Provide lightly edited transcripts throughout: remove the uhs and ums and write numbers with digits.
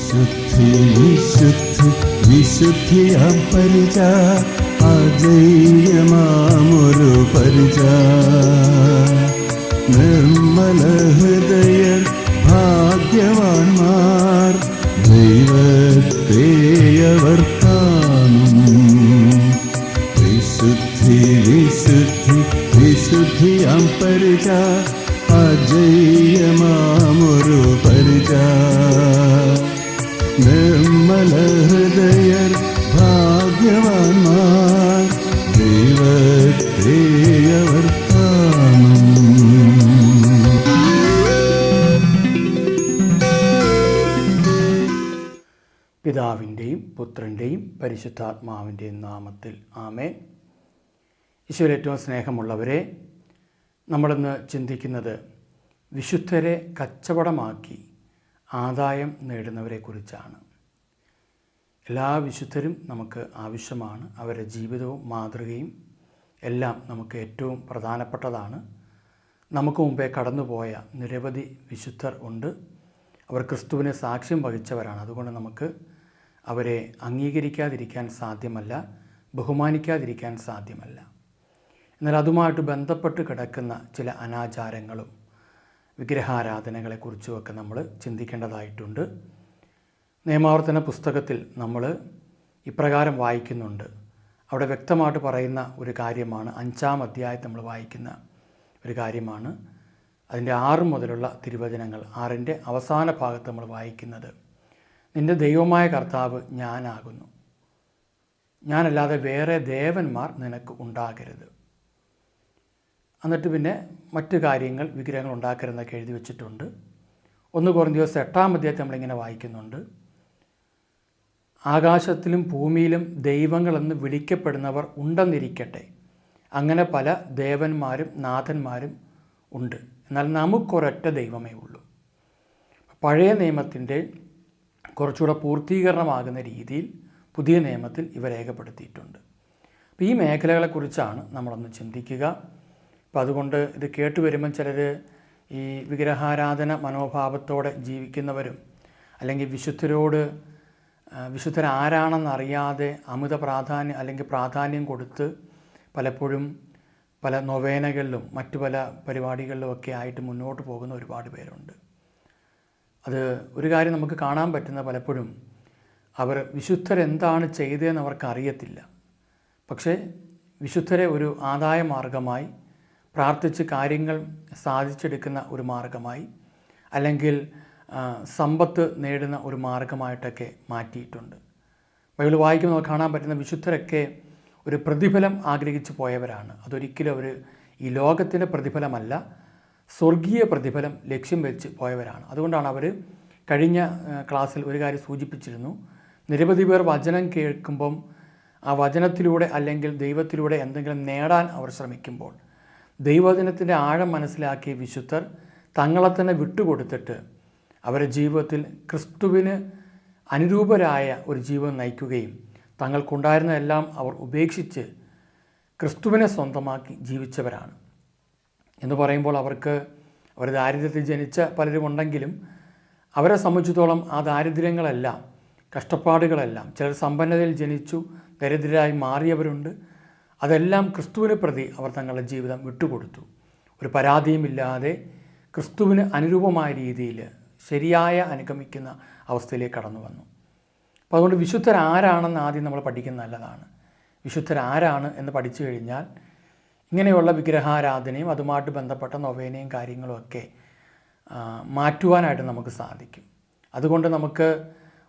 വിശുദ്ധി വിശുദ്ധി വിശുദ്ധിയാം പരിച, അജയ്യമാമൊരു പരിച. നിർമ്മല ഹൃദയർ ഭാഗ്യവാന്മാർ, ദൈവത്തെയവർ കാണും. വിശുദ്ധി വിശുദ്ധി വിശുദ്ധിയാം പരിച, അജയ്യമാമൊരു പരിച. നിർമ്മല ഹൃദയർ ഭാഗ്യവാന്മാർ, ദൈവത്തെയവർ കാണും. പിതാവിൻ്റെയും പുത്രൻ്റെയും പരിശുദ്ധാത്മാവിൻ്റെയും നാമത്തിൽ ആമേൻ. ഈശോയിൽ ഏറ്റവും സ്നേഹമുള്ളവരെ, നമ്മളിന്ന് ചിന്തിക്കുന്നത് വിശുദ്ധരെ കച്ചവടമാക്കി ആദായം നേടുന്നവരെക്കുറിച്ചാണ്. എല്ലാ വിശുദ്ധരും നമുക്ക് ആവശ്യമാണ്. അവരുടെ ജീവിതവും മാതൃകയും എല്ലാം നമുക്ക് ഏറ്റവും പ്രധാനപ്പെട്ടതാണ്. നമുക്ക് മുമ്പേ കടന്നുപോയ നിരവധി വിശുദ്ധർ ഉണ്ട്. അവർ ക്രിസ്തുവിന് സാക്ഷ്യം വഹിച്ചവരാണ്. അതുകൊണ്ട് നമുക്ക് അവരെ അംഗീകരിക്കാതിരിക്കാൻ സാധ്യമല്ല, ബഹുമാനിക്കാതിരിക്കാൻ സാധ്യമല്ല. എന്നാൽ അതുമായിട്ട് ബന്ധപ്പെട്ട് കിടക്കുന്ന ചില അനാചാരങ്ങളും വിഗ്രഹാരാധനകളെക്കുറിച്ചുമൊക്കെ നമ്മൾ ചിന്തിക്കേണ്ടതായിട്ടുണ്ട്. നിയമാവർത്തന പുസ്തകത്തിൽ നമ്മൾ ഇപ്രകാരം വായിക്കുന്നുണ്ട്. അവിടെ വ്യക്തമായിട്ട് പറയുന്ന ഒരു കാര്യമാണ്, 5-ാം അധ്യായത്തിൽ നമ്മൾ വായിക്കുന്ന ഒരു കാര്യമാണ്. അതിൻ്റെ 6 മുതലുള്ള തിരുവചനങ്ങൾ, 6ൻ്റെ അവസാന ഭാഗത്ത് നമ്മൾ വായിക്കുന്നത്, നിൻ്റെ ദൈവമായ കർത്താവ് ഞാനാകുന്നു, ഞാനല്ലാതെ വേറെ ദേവന്മാർ നിനക്ക് ഉണ്ടാകരുത്. എന്നിട്ട് പിന്നെ മറ്റു കാര്യങ്ങൾ, വിഗ്രഹങ്ങൾ ഉണ്ടാക്കരുതെന്നൊക്കെ എഴുതി വച്ചിട്ടുണ്ട്. 1 കൊരിന്ത്യർ 8-ാം അധ്യായത്തിൽ നമ്മളിങ്ങനെ വായിക്കുന്നുണ്ട്, ആകാശത്തിലും ഭൂമിയിലും ദൈവങ്ങളെന്ന് വിളിക്കപ്പെടുന്നവർ ഉണ്ടെന്നിരിക്കട്ടെ, അങ്ങനെ പല ദേവന്മാരും നാഥന്മാരും ഉണ്ട്, എന്നാൽ നമുക്കൊരൊറ്റ ദൈവമേ ഉള്ളൂ. പഴയ നിയമത്തിൻ്റെ കുറച്ചുകൂടെ പൂർത്തീകരണമാകുന്ന രീതിയിൽ പുതിയ നിയമത്തിൽ ഇവ രേഖപ്പെടുത്തിയിട്ടുണ്ട്. അപ്പോൾ ഈ മേഖലകളെക്കുറിച്ചാണ് നമ്മളൊന്ന് ചിന്തിക്കുക. അപ്പോൾ അതുകൊണ്ട് ഇത് കേട്ട് വരുമ്പം ചിലർ ഈ വിഗ്രഹാരാധന മനോഭാവത്തോടെ ജീവിക്കുന്നവരും, അല്ലെങ്കിൽ വിശുദ്ധരാരാണെന്നറിയാതെ അമിത പ്രാധാന്യം അല്ലെങ്കിൽ പ്രാധാന്യം കൊടുത്ത് പലപ്പോഴും പല നൊവേനകളിലും മറ്റു പല പരിപാടികളിലും ഒക്കെ ആയിട്ട് മുന്നോട്ട് പോകുന്ന ഒരുപാട് പേരുണ്ട്. അത് ഒരു കാര്യം നമുക്ക് കാണാൻ പറ്റുന്ന, പലപ്പോഴും അവർ വിശുദ്ധരെന്താണ് ചെയ്തതെന്ന് അവർക്ക് അറിയത്തില്ല. പക്ഷേ വിശുദ്ധരെ ഒരു ആദായ മാർഗമായി, പ്രാർത്ഥിച്ച് കാര്യങ്ങൾ സാധിച്ചെടുക്കുന്ന ഒരു മാർഗമായി, അല്ലെങ്കിൽ സമ്പത്ത് നേടുന്ന ഒരു മാർഗമായിട്ടൊക്കെ മാറ്റിയിട്ടുണ്ട്. ബൈബിൾ വായിക്കുമ്പോൾ നമുക്ക് കാണാൻ പറ്റുന്ന വിശുദ്ധരൊക്കെ ഒരു പ്രതിഫലം ആഗ്രഹിച്ചു പോയവരാണ്. അതൊരിക്കലും അവർ ഈ ലോകത്തിൻ്റെ പ്രതിഫലമല്ല, സ്വർഗീയ പ്രതിഫലം ലക്ഷ്യം വെച്ച് പോയവരാണ്. അതുകൊണ്ടാണ് അവർ കഴിഞ്ഞ ക്ലാസ്സിൽ ഒരു കാര്യം സൂചിപ്പിച്ചിരുന്നു, നിരവധി പേർ വചനം കേൾക്കുമ്പം ആ വചനത്തിലൂടെ അല്ലെങ്കിൽ ദൈവത്തിലൂടെ എന്തെങ്കിലും നേടാൻ അവർ ശ്രമിക്കുമ്പോൾ ദൈവവചനത്തിൻ്റെ ആഴം മനസ്സിലാക്കിയ വിശുദ്ധർ തങ്ങളെ തന്നെ വിട്ടുകൊടുത്തിട്ട് അവരുടെ ജീവിതത്തിൽ ക്രിസ്തുവിന് അനുരൂപരായ ഒരു ജീവിതം നയിക്കുകയും തങ്ങൾക്കുണ്ടായിരുന്നതെല്ലാം അവർ ഉപേക്ഷിച്ച് ക്രിസ്തുവിനെ സ്വന്തമാക്കി ജീവിച്ചവരാണ്. എന്ന് പറയുമ്പോൾ അവർ ദാരിദ്ര്യത്തിൽ ജനിച്ച പലരും ഉണ്ടെങ്കിലും അവരെ സംബന്ധിച്ചിടത്തോളം ആ ദാരിദ്ര്യങ്ങളെല്ലാം, കഷ്ടപ്പാടുകളെല്ലാം, ചിലർ സമ്പന്നതയിൽ ജനിച്ചു ദരിദ്രരായി മാറിയവരുണ്ട്. അതെല്ലാം ക്രിസ്തുവിനെ പ്രതി അവർ തങ്ങളുടെ ജീവിതം വിട്ടുകൊടുത്തു. ഒരു പരാതിയുമില്ലാതെ ക്രിസ്തുവിന് അനുരൂപമായ രീതിയിൽ ശരിയായ അനുഗമിക്കുന്ന അവസ്ഥയിലേക്ക് കടന്നു വന്നു. അപ്പോൾ അതുകൊണ്ട് വിശുദ്ധരാരാണെന്ന് ആദ്യം നമ്മൾ പഠിക്കുന്നത് നല്ലതാണ്. വിശുദ്ധരാരാണ് എന്ന് പഠിച്ചു കഴിഞ്ഞാൽ ഇങ്ങനെയുള്ള വിഗ്രഹാരാധനയും അതുമായിട്ട് ബന്ധപ്പെട്ട നൊവേനയും കാര്യങ്ങളുമൊക്കെ മാറ്റുവാനായിട്ട് നമുക്ക് സാധിക്കും. അതുകൊണ്ട് നമുക്ക്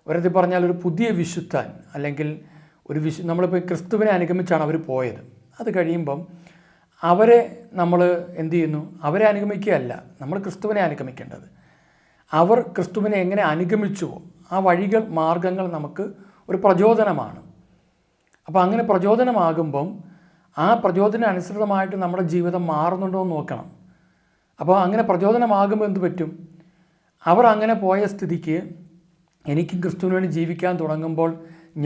ഒരത്തിൽ പറഞ്ഞാൽ ഒരു പുതിയ വിശുദ്ധൻ, അല്ലെങ്കിൽ നമ്മളിപ്പോൾ ക്രിസ്തുവിനെ അനുഗമിച്ചാണ് അവർ പോയത്. അത് കഴിയുമ്പം അവരെ നമ്മൾ എന്തു ചെയ്യുന്നു? അവരെ അനുഗമിക്കുകയല്ല, നമ്മൾ ക്രിസ്തുവിനെ അനുഗമിക്കേണ്ടത്. അവർ ക്രിസ്തുവിനെ എങ്ങനെ അനുഗമിച്ചുവോ ആ വഴികൾ, മാർഗങ്ങൾ നമുക്ക് ഒരു പ്രചോദനമാണ്. അപ്പോൾ അങ്ങനെ പ്രചോദനമാകുമ്പം ആ പ്രചോദനം അനുസൃതമായിട്ട് നമ്മുടെ ജീവിതം മാറുന്നുണ്ടോ എന്ന് നോക്കണം. അപ്പോൾ അങ്ങനെ പ്രചോദനമാകുമ്പോൾ എന്ത് പറ്റും? അവർ അങ്ങനെ പോയ സ്ഥിതിക്ക് എനിക്കും ക്രിസ്തുവിന് വേണ്ടി ജീവിക്കാൻ തുടങ്ങുമ്പോൾ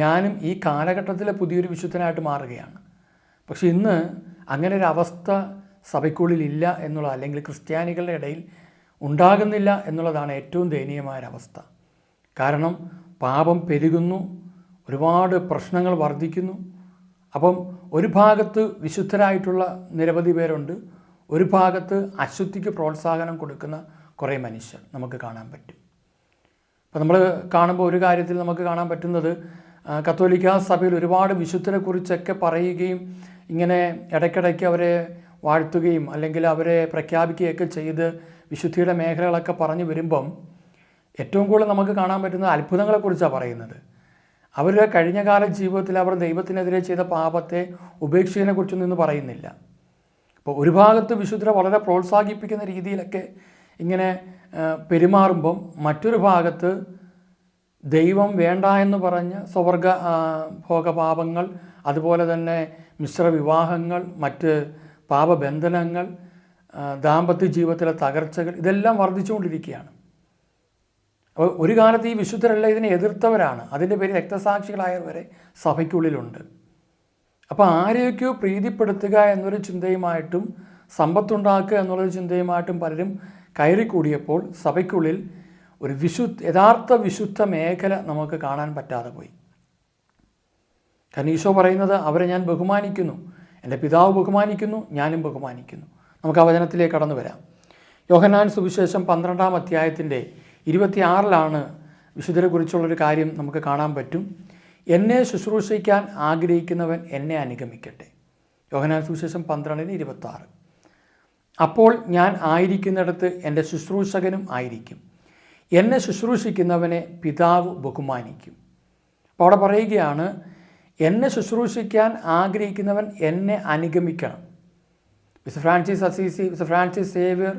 ഞാനും ഈ കാലഘട്ടത്തിലെ പുതിയൊരു വിശുദ്ധനായിട്ട് മാറുകയാണ്. പക്ഷെ ഇന്ന് അങ്ങനെ ഒരു അവസ്ഥ സഭയ്ക്കുള്ളിലില്ല എന്നുള്ള, അല്ലെങ്കിൽ ക്രിസ്ത്യാനികളുടെ ഇടയിൽ ഉണ്ടാകുന്നില്ല എന്നുള്ളതാണ് ഏറ്റവും ദയനീയമായൊരവസ്ഥ. കാരണം പാപം പെരുകുന്നു, ഒരുപാട് പ്രശ്നങ്ങൾ വർദ്ധിക്കുന്നു. അപ്പം ഒരു ഭാഗത്ത് വിശുദ്ധരായിട്ടുള്ള നിരവധി പേരുണ്ട്, ഒരു ഭാഗത്ത് അശുദ്ധിക്ക് പ്രോത്സാഹനം കൊടുക്കുന്ന കുറേ മനുഷ്യർ നമുക്ക് കാണാൻ പറ്റും. അപ്പോൾ നമ്മൾ കാണുമ്പോൾ ഒരു കാര്യത്തിൽ നമുക്ക് കാണാൻ പറ്റുന്നത്, കത്തോലിക്കാ സഭയിൽ ഒരുപാട് വിശുദ്ധരെക്കുറിച്ചൊക്കെ പറയുകയും ഇങ്ങനെ ഇടയ്ക്കിടയ്ക്ക് അവരെ വാഴ്ത്തുകയും അല്ലെങ്കിൽ അവരെ പ്രഖ്യാപിക്കുകയൊക്കെ ചെയ്ത് വിശുദ്ധിയുടെ മേഖലകളൊക്കെ പറഞ്ഞു വരുമ്പം ഏറ്റവും കൂടുതൽ നമുക്ക് കാണാൻ പറ്റുന്ന അത്ഭുതങ്ങളെക്കുറിച്ചാണ് പറയുന്നത്. അവരുടെ കഴിഞ്ഞകാല ജീവിതത്തിൽ അവർ ദൈവത്തിനെതിരെ ചെയ്ത പാപത്തെ ഉപേക്ഷിച്ചതിനെക്കുറിച്ചൊന്നും ഇന്ന് പറയുന്നില്ല. അപ്പോൾ ഒരു ഭാഗത്ത് വിശുദ്ധരെ വളരെ പ്രോത്സാഹിപ്പിക്കുന്ന രീതിയിലൊക്കെ ഇങ്ങനെ പെരുമാറുമ്പം മറ്റൊരു ഭാഗത്ത് ദൈവം വേണ്ട എന്ന് പറഞ്ഞ് സ്വർഗ ഭോഗപാപങ്ങൾ, അതുപോലെ തന്നെ മിശ്ര വിവാഹങ്ങൾ, മറ്റ് പാപബന്ധനങ്ങൾ, ദാമ്പത്യ ജീവിതത്തിലെ തകർച്ചകൾ, ഇതെല്ലാം വർദ്ധിച്ചുകൊണ്ടിരിക്കുകയാണ്. അപ്പോൾ ഒരു കാലത്ത് ഈ വിശുദ്ധരെല്ലാം ഇതിനെ എതിർത്തവരാണ്. അതിൻ്റെ പേരിൽ രക്തസാക്ഷികളായവർ വരെ സഭയ്ക്കുള്ളിലുണ്ട്. അപ്പോൾ ആരെയൊക്കെയോ പ്രീതിപ്പെടുത്തുക എന്നൊരു ചിന്തയുമായിട്ടും സമ്പത്തുണ്ടാക്കുക എന്നുള്ളൊരു ചിന്തയുമായിട്ടും പലരും കയറിക്കൂടിയപ്പോൾ സഭയ്ക്കുള്ളിൽ ഒരു യഥാർത്ഥ വിശുദ്ധ മേഖല നമുക്ക് കാണാൻ പറ്റാതെ പോയി. കാരണം ഈശോ പറയുന്നത്, അവരെ ഞാൻ ബഹുമാനിക്കുന്നു, എൻ്റെ പിതാവ് ബഹുമാനിക്കുന്നു, ഞാനും ബഹുമാനിക്കുന്നു. നമുക്ക് ആ വചനത്തിലേക്ക് കടന്നു വരാം. യോഹന്നാൻ സുവിശേഷം 12-ാം അധ്യായത്തിൻ്റെ 26-ലാണ് വിശുദ്ധരെക്കുറിച്ചുള്ളൊരു കാര്യം നമുക്ക് കാണാൻ പറ്റും. എന്നെ ശുശ്രൂഷിക്കാൻ ആഗ്രഹിക്കുന്നവൻ എന്നെ അനുഗമിക്കട്ടെ. യോഹന്നാൻ സുവിശേഷം 12:26. അപ്പോൾ ഞാൻ ആയിരിക്കുന്നിടത്ത് എൻ്റെ ശുശ്രൂഷകനും ആയിരിക്കും, എന്നെ ശുശ്രൂഷിക്കുന്നവനെ പിതാവ് ബഹുമാനിക്കും. അപ്പോൾ അവിടെ പറയുകയാണ്, എന്നെ ശുശ്രൂഷിക്കാൻ ആഗ്രഹിക്കുന്നവൻ എന്നെ അനുഗമിക്കണം. വിശുദ്ധ ഫ്രാൻസിസ് അസീസി, വിശുദ്ധ ഫ്രാൻസിസ് സേവ്യർ,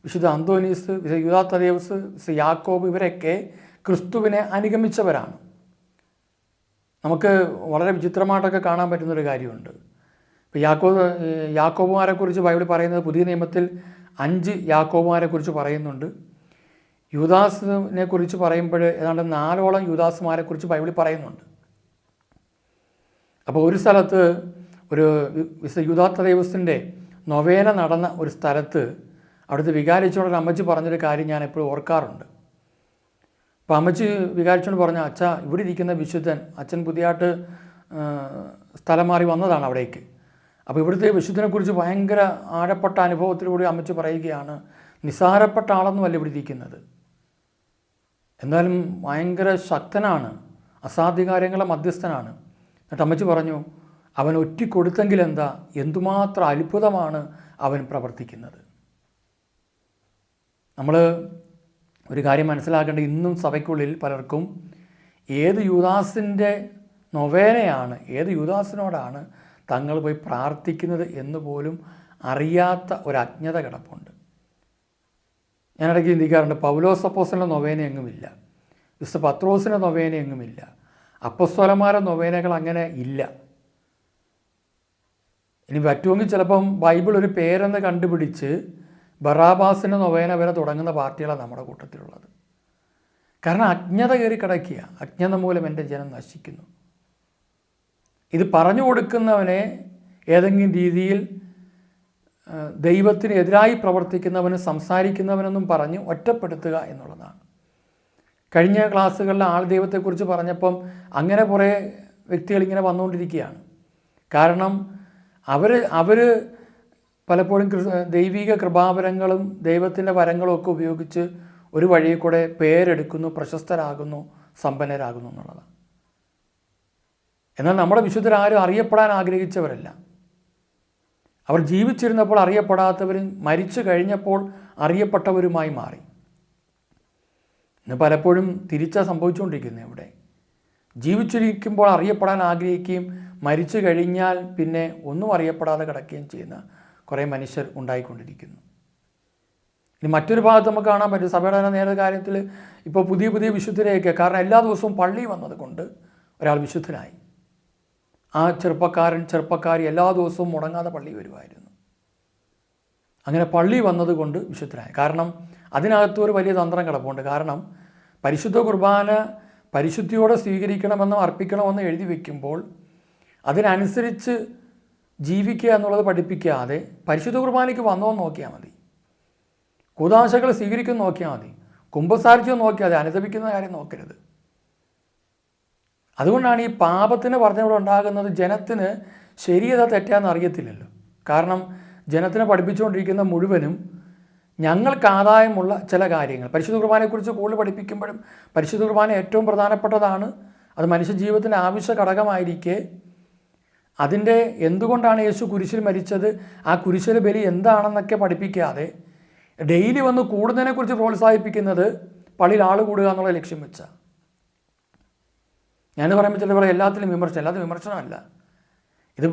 വിശുദ്ധ അന്തോനീസ്, വിശുദ്ധ യൂദാ തദേവുസ്, വിശുദ്ധ യാക്കോബ്, ഇവരൊക്കെ ക്രിസ്തുവിനെ അനുഗമിച്ചവരാണ്. നമുക്ക് വളരെ വിചിത്രമായിട്ടൊക്കെ കാണാൻ പറ്റുന്നൊരു കാര്യമുണ്ട്. ഇപ്പോൾ യാക്കോബുമാരെക്കുറിച്ച് ബൈബിൾ പറയുന്നത്, പുതിയ നിയമത്തിൽ 5 യാക്കോബുമാരെക്കുറിച്ച് പറയുന്നുണ്ട്. യൂദാസിനെ കുറിച്ച് പറയുമ്പോൾ ഏതാണ്ട് 4ഓളം യൂദാസുമാരെക്കുറിച്ച് ബൈബിളിൽ പറയുന്നുണ്ട്. അപ്പോൾ ഒരു സ്ഥലത്ത് ഒരു യൂദാ തദേവുസിൻ്റെ നൊവേന നടന്ന ഒരു സ്ഥലത്ത് അവിടുത്തെ വികാരിച്ചോടൊരു അമ്മച്ചി പറഞ്ഞൊരു കാര്യം ഞാൻ എപ്പോഴും ഓർക്കാറുണ്ട്. അപ്പോൾ അമ്മച്ചി വികാരിച്ചോട് പറഞ്ഞ, അച്ഛാ ഇവിടെ ഇരിക്കുന്ന വിശുദ്ധൻ, അച്ഛൻ പുതിയതായിട്ട് സ്ഥലം മാറി വന്നതാണ് അവിടേക്ക്. അപ്പോൾ ഇവിടുത്തെ വിശുദ്ധനെക്കുറിച്ച് ഭയങ്കര ആഴപ്പെട്ട അനുഭവത്തിലൂടെ അമ്മച്ചി പറയുകയാണ്, നിസ്സാരപ്പെട്ട ആളൊന്നുമല്ല ഇവിടെ ഇരിക്കുന്നത്, എന്നാലും ഭയങ്കര ശക്തനാണ്, അസാധ്യകാര്യങ്ങളുടെ മധ്യസ്ഥനാണ്. എന്നിട്ട് അമ്മച്ചി പറഞ്ഞു, അവൻ ഒറ്റിക്കൊടുത്തെങ്കിൽ എന്താ, എന്തുമാത്രം അത്ഭുതമാണ് അവൻ പ്രവർത്തിക്കുന്നത്. നമ്മൾ ഒരു കാര്യം മനസ്സിലാക്കേണ്ടത്, ഇന്നും സഭയ്ക്കുള്ളിൽ പലർക്കും ഏത് യൂദാസിൻ്റെ നൊവേനയാണ്, ഏത് യൂദാസിനോടാണ് തങ്ങൾ പോയി പ്രാർത്ഥിക്കുന്നത് എന്ന് പോലും അറിയാത്ത ഒരു അജ്ഞത കിടപ്പുണ്ട്. ഞാനിടയ്ക്ക് ചിന്തിക്കാറുണ്ട്, പൗലോസ് അപ്പോസ്തലൻ്റെ നൊവേന എങ്ങുമില്ല, വിശുദ്ധ പത്രോസിൻ്റെ നൊവേന എങ്ങുമില്ല, അപ്പോസ്തലന്മാരുടെ നൊവേനകൾ അങ്ങനെ ഇല്ല. ഇനി പറ്റുമെങ്കിൽ ചിലപ്പം ബൈബിൾ ഒരു പേരെന്ന് കണ്ടുപിടിച്ച് ബറാബാസിൻ്റെ നൊവേന വരെ തുടങ്ങുന്ന പാർട്ടികളാണ് നമ്മുടെ കൂട്ടത്തിലുള്ളത്. കാരണം അജ്ഞത കയറി കിടക്കുക, അജ്ഞത മൂലം എൻ്റെ ജനം നശിക്കുന്നു. ഇത് പറഞ്ഞു കൊടുക്കുന്നവനെ ഏതെങ്കിലും രീതിയിൽ ദൈവത്തിന് എതിരായി പ്രവർത്തിക്കുന്നവനും സംസാരിക്കുന്നവനെന്നും പറഞ്ഞ് ഒറ്റപ്പെടുത്തുക എന്നുള്ളതാണ്. കഴിഞ്ഞ ക്ലാസ്സുകളിൽ ആൾ ദൈവത്തെക്കുറിച്ച് പറഞ്ഞപ്പം അങ്ങനെ കുറേ വ്യക്തികൾ ഇങ്ങനെ വന്നുകൊണ്ടിരിക്കുകയാണ്. കാരണം അവർ പലപ്പോഴും ദൈവിക കൃപാവരങ്ങളും ദൈവത്തിൻ്റെ വരങ്ങളും ഒക്കെ ഉപയോഗിച്ച് ഒരു വഴിയിൽ കൂടെ പേരെടുക്കുന്നു, പ്രശസ്തരാകുന്നു, സമ്പന്നരാകുന്നു എന്നുള്ളതാണ്. എന്നാൽ നമ്മുടെ വിശുദ്ധരാരും അറിയപ്പെടാൻ ആഗ്രഹിച്ചവരല്ല. അവർ ജീവിച്ചിരുന്നപ്പോൾ അറിയപ്പെടാത്തവരും മരിച്ചു കഴിഞ്ഞപ്പോൾ അറിയപ്പെട്ടവരുമായി മാറി. ഇന്ന് പലപ്പോഴും തിരിച്ചാണ് സംഭവിച്ചുകൊണ്ടിരിക്കുന്നത്. ഇവിടെ ജീവിച്ചിരിക്കുമ്പോൾ അറിയപ്പെടാൻ ആഗ്രഹിക്കുകയും മരിച്ചു കഴിഞ്ഞാൽ പിന്നെ ഒന്നും അറിയപ്പെടാതെ കിടക്കുകയും ചെയ്യുന്ന കുറേ മനുഷ്യർ ഉണ്ടായിക്കൊണ്ടിരിക്കുന്നു. ഇനി മറ്റൊരു ഭാഗത്ത് നമുക്ക് കാണാൻ പറ്റും, സഭയുടെ തന്നെ നേരെ കാര്യത്തിൽ ഇപ്പോൾ പുതിയ പുതിയ വിശുദ്ധരെയൊക്കെ, കാരണം എല്ലാ ദിവസവും പള്ളി വന്നത് കൊണ്ട് ഒരാൾ വിശുദ്ധനായി. ആ ചെറുപ്പക്കാരി എല്ലാ ദിവസവും മുടങ്ങാതെ പള്ളി വരുമായിരുന്നു. അങ്ങനെ പള്ളി വന്നതുകൊണ്ട് വിശുദ്ധനായി. കാരണം അതിനകത്ത് ഒരു വലിയ തന്ത്രം കിടപ്പുണ്ട്. കാരണം പരിശുദ്ധ കുർബാന പരിശുദ്ധിയോടെ സ്വീകരിക്കണമെന്നും അർപ്പിക്കണമെന്നും എഴുതി വയ്ക്കുമ്പോൾ അതിനനുസരിച്ച് ജീവിക്കുക എന്നുള്ളത് പഠിപ്പിക്കാതെ പരിശുദ്ധ കുർബാനയ്ക്ക് വന്നോ നോക്കിയാൽ മതി, കൂദാശകൾ സ്വീകരിക്കുമെന്ന് നോക്കിയാൽ മതി, കുമ്പസാരിച്ചോ നോക്കിയാൽ അനുദപിക്കുന്ന കാര്യം നോക്കരുത്. അതുകൊണ്ടാണ് ഈ പാപത്തിന് പറഞ്ഞവിടെ ഉണ്ടാകുന്നത്. ജനത്തിന് ശരിയത തെറ്റാന്ന് അറിയത്തില്ലല്ലോ. കാരണം ജനത്തിനെ പഠിപ്പിച്ചുകൊണ്ടിരിക്കുന്ന മുഴുവനും ഞങ്ങൾക്ക് ആദായമുള്ള ചില കാര്യങ്ങൾ. പരിശുദ്ധ കുർബാനയെക്കുറിച്ച് കൂടുതൽ പഠിപ്പിക്കുമ്പോഴും പരിശുദ്ധ കുർബാന ഏറ്റവും പ്രധാനപ്പെട്ടതാണ്, അത് മനുഷ്യ ജീവിതത്തിന് ആവശ്യ ഘടകമായിരിക്കെ അതിൻ്റെ എന്തുകൊണ്ടാണ് യേശു കുരിശിൽ മരിച്ചത്, ആ കുരിശിലെ ബലി എന്താണെന്നൊക്കെ പഠിപ്പിക്കാതെ ഡെയിലി വന്ന് കൂടുന്നതിനെക്കുറിച്ച് പ്രോത്സാഹിപ്പിക്കുന്നത് പള്ളിയിൽ ആൾ കൂടുക എന്നുള്ള ലക്ഷ്യം വെച്ചാൽ. ഞാൻ പറയുമ്പോൾ ചില പറയും എല്ലാത്തിലും വിമർശനം. എല്ലാത്തിലും വിമർശനമല്ല. ഇത്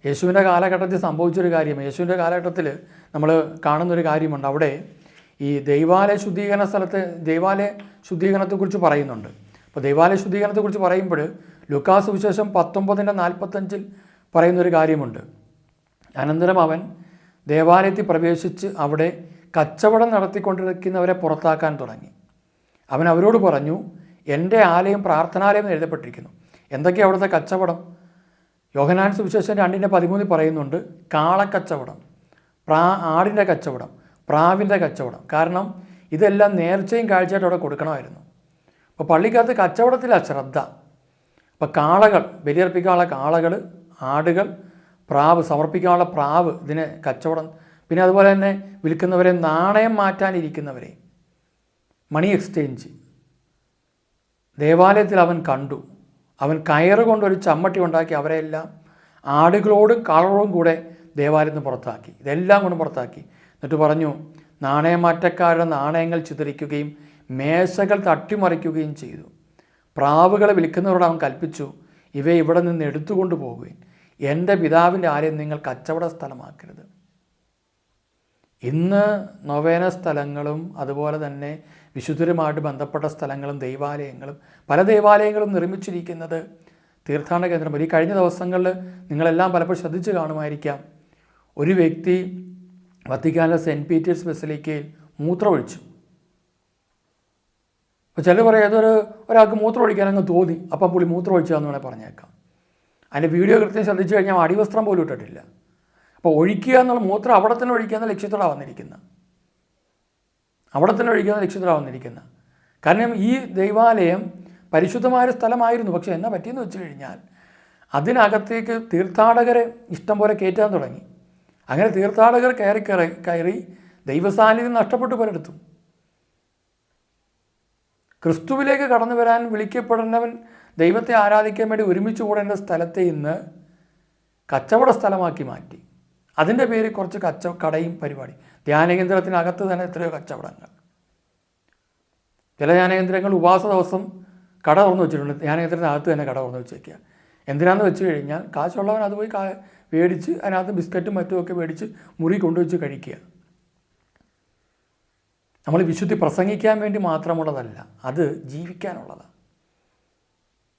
യേശുവിൻ്റെ കാലഘട്ടത്തിൽ സംഭവിച്ചൊരു കാര്യം. യേശുവിൻ്റെ കാലഘട്ടത്തിൽ നമ്മൾ കാണുന്നൊരു കാര്യമുണ്ട്. അവിടെ ഈ ദൈവാലയ ശുദ്ധീകരണ സ്ഥലത്ത് ദൈവാലയ ശുദ്ധീകരണത്തെക്കുറിച്ച് പറയുന്നുണ്ട്. അപ്പോൾ ദൈവാലയ ശുദ്ധീകരണത്തെക്കുറിച്ച് പറയുമ്പോൾ ലൂക്കാസ് സുവിശേഷം 19:45 പറയുന്നൊരു കാര്യമുണ്ട്. അനന്തരം അവൻ ദേവാലയത്തിൽ പ്രവേശിച്ച് അവിടെ കച്ചവടം നടത്തിക്കൊണ്ടിരിക്കുന്നവരെ പുറത്താക്കാൻ തുടങ്ങി. അവൻ അവരോട് പറഞ്ഞു, എൻ്റെ ആലയം പ്രാർത്ഥനാലയം എന്ന് എഴുതപ്പെട്ടിരിക്കുന്നു. എന്തൊക്കെയാണ് അവിടുത്തെ കച്ചവടം? യോഹന്നാൻ സുവിശേഷം 2:13 പറയുന്നുണ്ട്, കാളക്കച്ചവടം, ആടിൻ്റെ കച്ചവടം, പ്രാവിൻ്റെ കച്ചവടം. കാരണം ഇതെല്ലാം നേർച്ചയും കാഴ്ചയായിട്ട് അവിടെ കൊടുക്കണമായിരുന്നു. അപ്പോൾ പള്ളിക്കകത്ത് കച്ചവടത്തിലാണ് ശ്രദ്ധ. അപ്പോൾ കാളകൾ, ബലിയർപ്പിക്കാനുള്ള കാളകൾ, ആടുകൾ, പ്രാവ്, സമർപ്പിക്കാനുള്ള പ്രാവ്, ഇതിന് കച്ചവടം. പിന്നെ അതുപോലെ തന്നെ വിൽക്കുന്നവരെ, നാണയം മാറ്റാനിരിക്കുന്നവരെ, മണി എക്സ്ചേഞ്ച് ദേവാലയത്തിൽ അവൻ കണ്ടു. അവൻ കയറ് കൊണ്ടൊരു ചമ്മട്ടി ഉണ്ടാക്കി അവരെല്ലാം ആടുകളോടും കാളകളോടും കൂടെ ദേവാലയത്തിൽ നിന്ന് പുറത്താക്കി. ഇതെല്ലാം കൊണ്ട് പുറത്താക്കി. എന്നിട്ട് പറഞ്ഞു, നാണയമാറ്റക്കാരുടെ നാണയങ്ങൾ ചിതറിക്കുകയും മേശകൾ തട്ടിമറിക്കുകയും ചെയ്തു. പ്രാവുകളെ വിൽക്കുന്നവരോട് അവൻ കൽപ്പിച്ചു, ഇവയെ ഇവിടെ നിന്ന് എടുത്തുകൊണ്ട് പോകുകയും എൻ്റെ പിതാവിൻ്റെ ആലയം നിങ്ങൾ കച്ചവട സ്ഥലമാക്കരുത്. ഇന്ന് നൊവേന സ്ഥലങ്ങളും അതുപോലെ തന്നെ വിശുദ്ധരുമായിട്ട് ബന്ധപ്പെട്ട സ്ഥലങ്ങളും ദൈവാലയങ്ങളും പല ദൈവാലയങ്ങളും നിർമ്മിച്ചിരിക്കുന്നത് തീർത്ഥാടന കേന്ദ്രം. ഈ കഴിഞ്ഞ ദിവസങ്ങളിൽ നിങ്ങളെല്ലാം പലപ്പോഴും ശ്രദ്ധിച്ച് കാണുമായിരിക്കാം, ഒരു വ്യക്തി വത്തിക്കാനിലെ സെൻറ്റ് പീറ്റേഴ്സ് ബസിലിക്കയിൽ മൂത്രമൊഴിച്ചു. അപ്പോൾ ചിലർ പറയാം, ഒരാൾക്ക് മൂത്രമൊഴിക്കാൻ അങ്ങ് തോന്നി, അപ്പം പുള്ളി മൂത്രമൊഴിച്ചാന്ന് വേണേൽ പറഞ്ഞേക്കാം. അതിൻ്റെ വീഡിയോ കൃത്യം ശ്രദ്ധിച്ചു കഴിഞ്ഞാൽ അടിവസ്ത്രം പോലും ഇട്ടിട്ടില്ല. അപ്പോൾ ഒഴിക്കുക എന്നുള്ള മൂത്രം അവിടെ തന്നെ ഒഴിക്കുക എന്ന ലക്ഷ്യത്തോടെ വന്നിരിക്കുന്നത്. കാരണം ഈ ദൈവാലയം പരിശുദ്ധമായ സ്ഥലമായിരുന്നു. പക്ഷേ എന്നാ പറ്റിയെന്ന് വെച്ച് കഴിഞ്ഞാൽ അതിനകത്തേക്ക് തീർത്ഥാടകരെ ഇഷ്ടം പോലെ കയറ്റാൻ തുടങ്ങി. അങ്ങനെ തീർത്ഥാടകർ കയറി ദൈവസാന്നിധ്യം നഷ്ടപ്പെട്ടു പലയിടത്തും. ക്രിസ്തുവിലേക്ക് കടന്നു വരാൻ വിളിക്കപ്പെടുന്നവൻ ദൈവത്തെ ആരാധിക്കാൻ വേണ്ടി ഒരുമിച്ച് കൂടേണ്ട സ്ഥലത്തെ ഇന്ന് കച്ചവട സ്ഥലമാക്കി മാറ്റി. അതിൻ്റെ പേരിൽ കുറച്ച് കടയും പരിപാടി. ധ്യാനകേന്ദ്രത്തിനകത്ത് തന്നെ എത്രയോ കച്ചവടങ്ങൾ. ചില ധ്യാനകേന്ദ്രങ്ങൾ ഉപവാസ ദിവസം കട തുറന്നു വെച്ചിട്ടുണ്ട്. ധ്യാനകേന്ദ്രത്തിനകത്ത് തന്നെ കട തുറന്നു വെച്ചേക്കുക. എന്തിനാന്ന് വെച്ച് കഴിഞ്ഞാൽ കാശുള്ളവൻ അത് പോയി മേടിച്ച് അതിനകത്ത് ബിസ്ക്കറ്റും മറ്റുമൊക്കെ മേടിച്ച് മുറി കൊണ്ടുവച്ച് കഴിക്കുക. നമ്മൾ വിശുദ്ധി പ്രസംഗിക്കാൻ വേണ്ടി മാത്രമുള്ളതല്ല, അത് ജീവിക്കാനുള്ളതാണ്.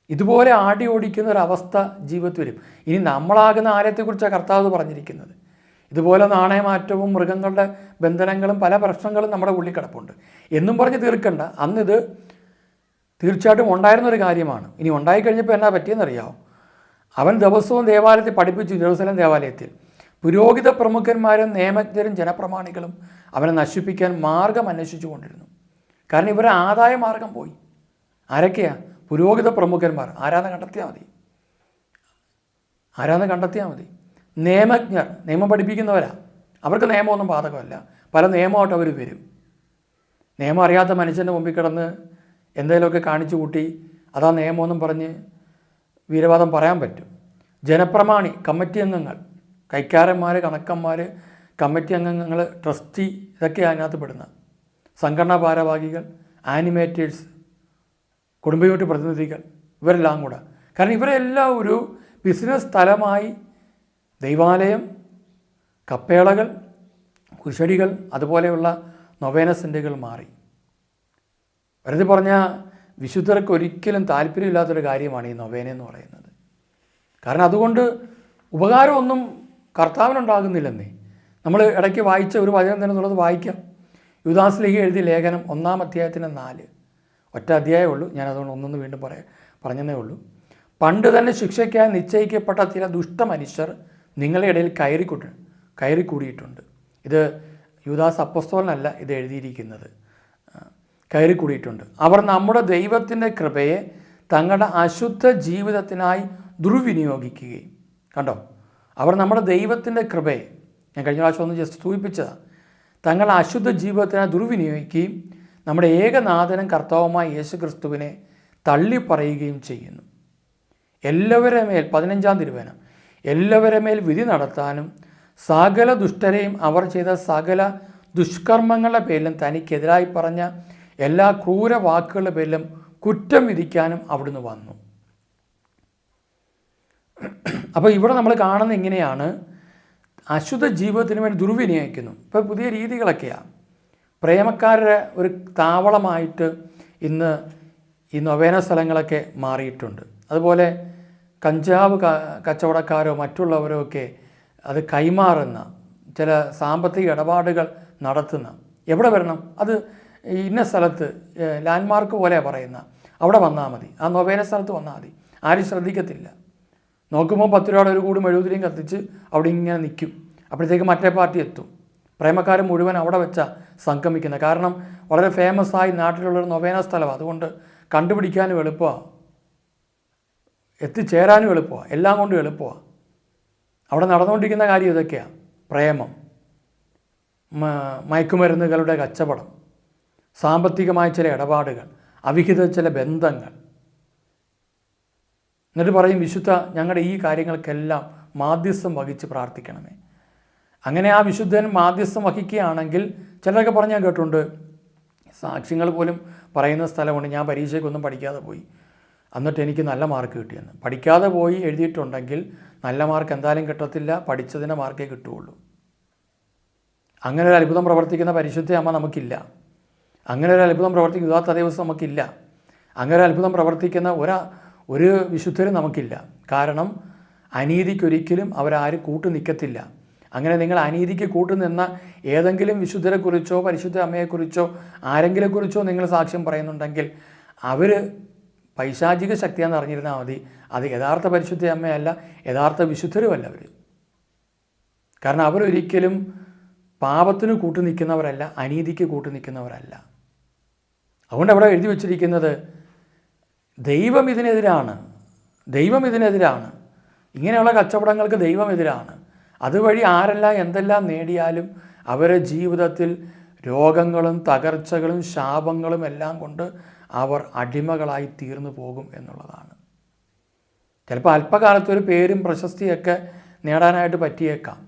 ഇതുപോലെ ആടി ഓടിക്കുന്ന ഒരവസ്ഥ ജീവിതത്തിൽ വരും. ഇനി നമ്മളാകുന്ന ആലയത്തെക്കുറിച്ചാണ് കർത്താവ് പറഞ്ഞിരിക്കുന്നത്. ഇതുപോലെ നാണയമാറ്റവും മൃഗങ്ങളുടെ ബന്ധനങ്ങളും പല പ്രശ്നങ്ങളും നമ്മുടെ ഉള്ളിൽ കിടപ്പുണ്ട് എന്നും പറഞ്ഞ് തീർക്കണ്ട. അന്നിത് തീർച്ചയായിട്ടും ഉണ്ടായിരുന്നൊരു കാര്യമാണ്. ഇനി ഉണ്ടായിക്കഴിഞ്ഞപ്പോൾ എന്നാ പറ്റിയെന്നറിയാമോ? അവൻ ദിവസവും ദേവാലയത്തിൽ പഠിപ്പിച്ചു. ജെറുസലേം ദേവാലയത്തിൽ പുരോഹിത പ്രമുഖന്മാരും നിയമജ്ഞരും ജനപ്രമാണികളും അവനെ നശിപ്പിക്കാൻ മാർഗം അന്വേഷിച്ചു കൊണ്ടിരുന്നു. കാരണം ഇവരെ ആദായ മാർഗം പോയി. ആരൊക്കെയാ? പുരോഹിത പ്രമുഖന്മാർ. ആരാന്ന് കണ്ടെത്തിയാൽ മതി. നിയമജ്ഞർ, നിയമം പഠിപ്പിക്കുന്നവരാ. അവർക്ക് നിയമമൊന്നും ബാധകമല്ല. പല നിയമമായിട്ട് അവർ വരും. നിയമം അറിയാത്ത മനുഷ്യൻ്റെ മുമ്പിൽ കിടന്ന് എന്തെങ്കിലുമൊക്കെ കാണിച്ചു കൂട്ടി അതാ നിയമമൊന്നും പറഞ്ഞ് വീരവാദം പറയാൻ പറ്റും. ജനപ്രമാണി, കമ്മിറ്റി അംഗങ്ങൾ, കൈക്കാരന്മാർ, കണക്കന്മാർ, കമ്മിറ്റി അംഗങ്ങൾ, ട്രസ്റ്റി, ഇതൊക്കെയാണ് അതിനകത്ത് പെടുന്ന സംഘടനാ ഭാരവാഹികൾ, ആനിമേറ്റേഴ്സ്, കുടുംബ യൂണിറ്റ് പ്രതിനിധികൾ, ഇവരെല്ലാം കൂടെ. കാരണം ഇവരെല്ലാം ഒരു ബിസിനസ് സ്ഥലമായി ദൈവാലയം, കപ്പേളകൾ, കുശടികൾ, അതുപോലെയുള്ള നൊവേന സെൻ്ററുകൾ മാറി. വെറുതെ പറഞ്ഞാൽ വിശുദ്ധർക്ക് ഒരിക്കലും താല്പര്യമില്ലാത്തൊരു കാര്യമാണ് ഈ നൊവേന എന്ന് പറയുന്നത്. കാരണം അതുകൊണ്ട് ഉപകാരമൊന്നും കർത്താവിനുണ്ടാകുന്നില്ലെന്നേ. നമ്മൾ ഇടയ്ക്ക് വായിച്ച ഒരു വചനം തന്നെ എന്നുള്ളത് വായിക്കാം. യൂദാസ് ലീഗ എഴുതിയ ലേഖനം 1-ാം അധ്യായത്തിന് 4, ഒറ്റ അധ്യായമേ ഉള്ളൂ. ഞാനതുകൊണ്ട് ഒന്നൊന്ന് വീണ്ടും പറഞ്ഞതേ ഉള്ളൂ. പണ്ട് തന്നെ ശിക്ഷയ്ക്കായി നിശ്ചയിക്കപ്പെട്ട ചില ദുഷ്ടമനുഷ്യർ നിങ്ങളുടെ ഇടയിൽ കയറിക്കൂടിയിട്ടുണ്ട്. ഇത് യൂദാസ് അപ്പോസ്തലനല്ല ഇത് എഴുതിയിരിക്കുന്നത്. കയറിക്കൂടിയിട്ടുണ്ട്. അവർ നമ്മുടെ ദൈവത്തിൻ്റെ കൃപയെ തങ്ങളുടെ അശുദ്ധ ജീവിതത്തിനായി ദുർവിനിയോഗിക്കുകയും, കണ്ടോ, അവർ നമ്മുടെ ദൈവത്തിൻ്റെ കൃപയെ, ഞാൻ കഴിഞ്ഞ പ്രാവശ്യം ഒന്ന് ജസ്റ്റ് സൂചിപ്പിച്ചതാണ്, തങ്ങളുടെ അശുദ്ധ ജീവിതത്തിനായി ദുർവിനിയോഗിക്കുകയും നമ്മുടെ ഏകനാഥനും കർത്താവുമായ യേശു ക്രിസ്തുവിനെ തള്ളിപ്പറയുകയും ചെയ്യുന്നു. എല്ലാവരുടെ മേൽ 15-ാം തിരുവചനം, എല്ലാവരുടെ മേൽ വിധി നടത്താനും സകല ദുഷ്ടരെയും അവർ ചെയ്ത സകല ദുഷ്കർമ്മങ്ങളുടെ പേരിലും തനിക്കെതിരായി പറഞ്ഞ എല്ലാ ക്രൂര വാക്കുകളുടെ പേരിലും കുറ്റം വിധിക്കാനും അവിടുന്ന് വന്നു. അപ്പോൾ ഇവിടെ നമ്മൾ കാണുന്ന ഇങ്ങനെയാണ്, അശുദ്ധ ജീവിതത്തിന് വേണ്ടി ദുർവിനിയോഗിക്കുന്നു. ഇപ്പോൾ പുതിയ രീതികളൊക്കെയാണ്. പ്രേമക്കാരുടെ ഒരു താവളമായിട്ട് ഇന്ന് ഈ നൊവേന സ്ഥലങ്ങളൊക്കെ മാറിയിട്ടുണ്ട്. അതുപോലെ കഞ്ചാവ് കച്ചവടക്കാരോ മറ്റുള്ളവരോ ഒക്കെ അത് കൈമാറുന്ന ചില സാമ്പത്തിക ഇടപാടുകൾ നടത്തുന്ന, എവിടെ വരണം, അത് ഇന്ന സ്ഥലത്ത് ലാൻഡ്മാർക്ക് പോലെയാണ് പറയുന്ന, അവിടെ വന്നാൽ മതി, ആ നൊവേന സ്ഥലത്ത് വന്നാൽ മതി, ആരും ശ്രദ്ധിക്കത്തില്ല. നോക്കുമ്പോൾ 10 രൂപയുടെ ഒരു കൂടി മെഴുകുതിരിയും കത്തിച്ച് അവിടെ ഇങ്ങനെ നിൽക്കും. അപ്പോഴത്തേക്ക് മറ്റേ പാർട്ടി എത്തും. പ്രേമക്കാർ മുഴുവൻ അവിടെ വെച്ചാൽ സംഗമിക്കുന്നത്. കാരണം വളരെ ഫേമസ് ആയി നാട്ടിലുള്ളൊരു നൊവേന സ്ഥലമാണ്. അതുകൊണ്ട് കണ്ടുപിടിക്കാനും എളുപ്പമാണ്, എത്തിച്ചേരാനും എളുപ്പമാണ്, എല്ലാം കൊണ്ടും എളുപ്പമാണ്. അവിടെ നടന്നുകൊണ്ടിരിക്കുന്ന കാര്യം ഇതൊക്കെയാണ്: പ്രേമം, മയക്കുമരുന്നുകളുടെ കച്ചവടം, സാമ്പത്തികമായ ചില ഇടപാടുകൾ, അവിഹിത ചില ബന്ധങ്ങൾ. എന്നിട്ട് പറയും, വിശുദ്ധ ഞങ്ങളുടെ ഈ കാര്യങ്ങൾക്കെല്ലാം മാധ്യസ്ഥം വഹിച്ച് പ്രാർത്ഥിക്കണമേ. അങ്ങനെ ആ വിശുദ്ധൻ മാധ്യസ്ഥം വഹിക്കുകയാണെങ്കിൽ, ചിലരൊക്കെ പറഞ്ഞാൽ കേട്ടുണ്ട്, സാക്ഷ്യങ്ങൾ പോലും പറയുന്ന സ്ഥലമുണ്ട്, ഞാൻ പരീക്ഷയ്ക്കൊന്നും പഠിക്കാതെ പോയി എന്നിട്ട് എനിക്ക് നല്ല മാർക്ക് കിട്ടിയെന്ന്. പഠിക്കാതെ പോയി എഴുതിയിട്ടുണ്ടെങ്കിൽ നല്ല മാർക്ക് എന്തായാലും കിട്ടത്തില്ല, പഠിച്ചതിൻ്റെ മാർക്കേ കിട്ടുകയുള്ളൂ. അങ്ങനെ ഒരു അത്ഭുതം പ്രവർത്തിക്കുന്ന പരിശുദ്ധ അമ്മ നമുക്കില്ല. അങ്ങനെ ഒരു അത്ഭുതം പ്രവർത്തിക്കുന്ന ഉദാത്ത ദിവസം നമുക്കില്ല. അങ്ങനെ ഒരു അത്ഭുതം പ്രവർത്തിക്കുന്ന ഒരു വിശുദ്ധരും നമുക്കില്ല. കാരണം അനീതിക്കൊരിക്കലും അവരാരും കൂട്ടു നിൽക്കത്തില്ല. അങ്ങനെ നിങ്ങൾ അനീതിക്ക് കൂട്ടുനിന്ന ഏതെങ്കിലും വിശുദ്ധരെക്കുറിച്ചോ പരിശുദ്ധ അമ്മയെക്കുറിച്ചോ ആരെങ്കിലെക്കുറിച്ചോ നിങ്ങൾ സാക്ഷ്യം പറയുന്നുണ്ടെങ്കിൽ അവർ പൈശാചിക ശക്തിയാണെന്ന് അറിഞ്ഞിരുന്നാൽ മതി. അത് യഥാർത്ഥ പരിശുദ്ധ അമ്മയല്ല, യഥാർത്ഥ വിശുദ്ധരുമല്ല അവർ. കാരണം അവരൊരിക്കലും പാപത്തിന് കൂട്ടു നിൽക്കുന്നവരല്ല, അനീതിക്ക് കൂട്ടു നിൽക്കുന്നവരല്ല. അതുകൊണ്ട് അവിടെ എഴുതി വച്ചിരിക്കുന്നത്, ദൈവം ഇതിനെതിരാണ്, ദൈവം ഇതിനെതിരാണ്, ഇങ്ങനെയുള്ള കച്ചവടങ്ങൾക്ക് ദൈവം എതിരാണ്. അതുവഴി ആരെല്ലാം എന്തെല്ലാം നേടിയാലും അവരുടെ ജീവിതത്തിൽ രോഗങ്ങളും തകർച്ചകളും ശാപങ്ങളും എല്ലാം കൊണ്ട് അവർ അടിമകളായി തീർന്നു പോകും എന്നുള്ളതാണ്. ചിലപ്പോൾ അല്പകാലത്തൊരു പേരും പ്രശസ്തിയൊക്കെ നേടാനായിട്ട് പറ്റിയേക്കാം.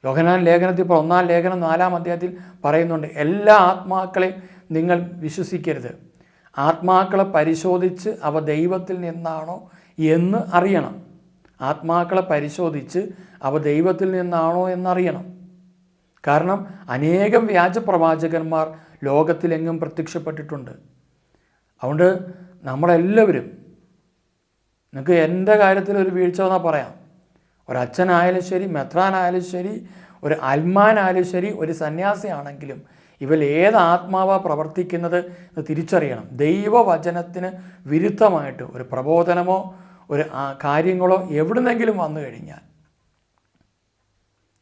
യോഹന്നാൻ ലേഖനത്തിൽ, ഇപ്പോൾ 1-ാം ലേഖനം 4-ാം അധ്യായത്തിൽ പറയുന്നുണ്ട്, എല്ലാ ആത്മാക്കളെയും നിങ്ങൾ വിശ്വസിക്കരുത്, ആത്മാക്കളെ പരിശോധിച്ച് അവ ദൈവത്തിൽ നിന്നാണോ എന്ന് അറിയണം. ആത്മാക്കളെ പരിശോധിച്ച് അവ ദൈവത്തിൽ നിന്നാണോ എന്നറിയണം. കാരണം അനേകം വ്യാജപ്രവാചകന്മാർ ലോകത്തിലെങ്ങും പ്രത്യക്ഷപ്പെട്ടിട്ടുണ്ട്. അതുകൊണ്ട് നമ്മളെല്ലാവരും, നിങ്ങൾക്ക് എൻ്റെ കാര്യത്തിൽ ഒരു വീഴ്ച വന്നാൽ പറയാം, ഒരച്ഛനായാലും ശരി, മെത്രാനായാലും ശരി, ഒരു അൽമാനായാലും ശരി, ഒരു സന്യാസിയാണെങ്കിലും ഇവൽ ഏത് ആത്മാവാ പ്രവർത്തിക്കുന്നത് എന്ന് തിരിച്ചറിയണം. ദൈവവചനത്തിന് വിരുദ്ധമായിട്ട് ഒരു പ്രബോധനമോ ഒരു കാര്യങ്ങളോ എവിടുന്നെങ്കിലും വന്നു കഴിഞ്ഞാൽ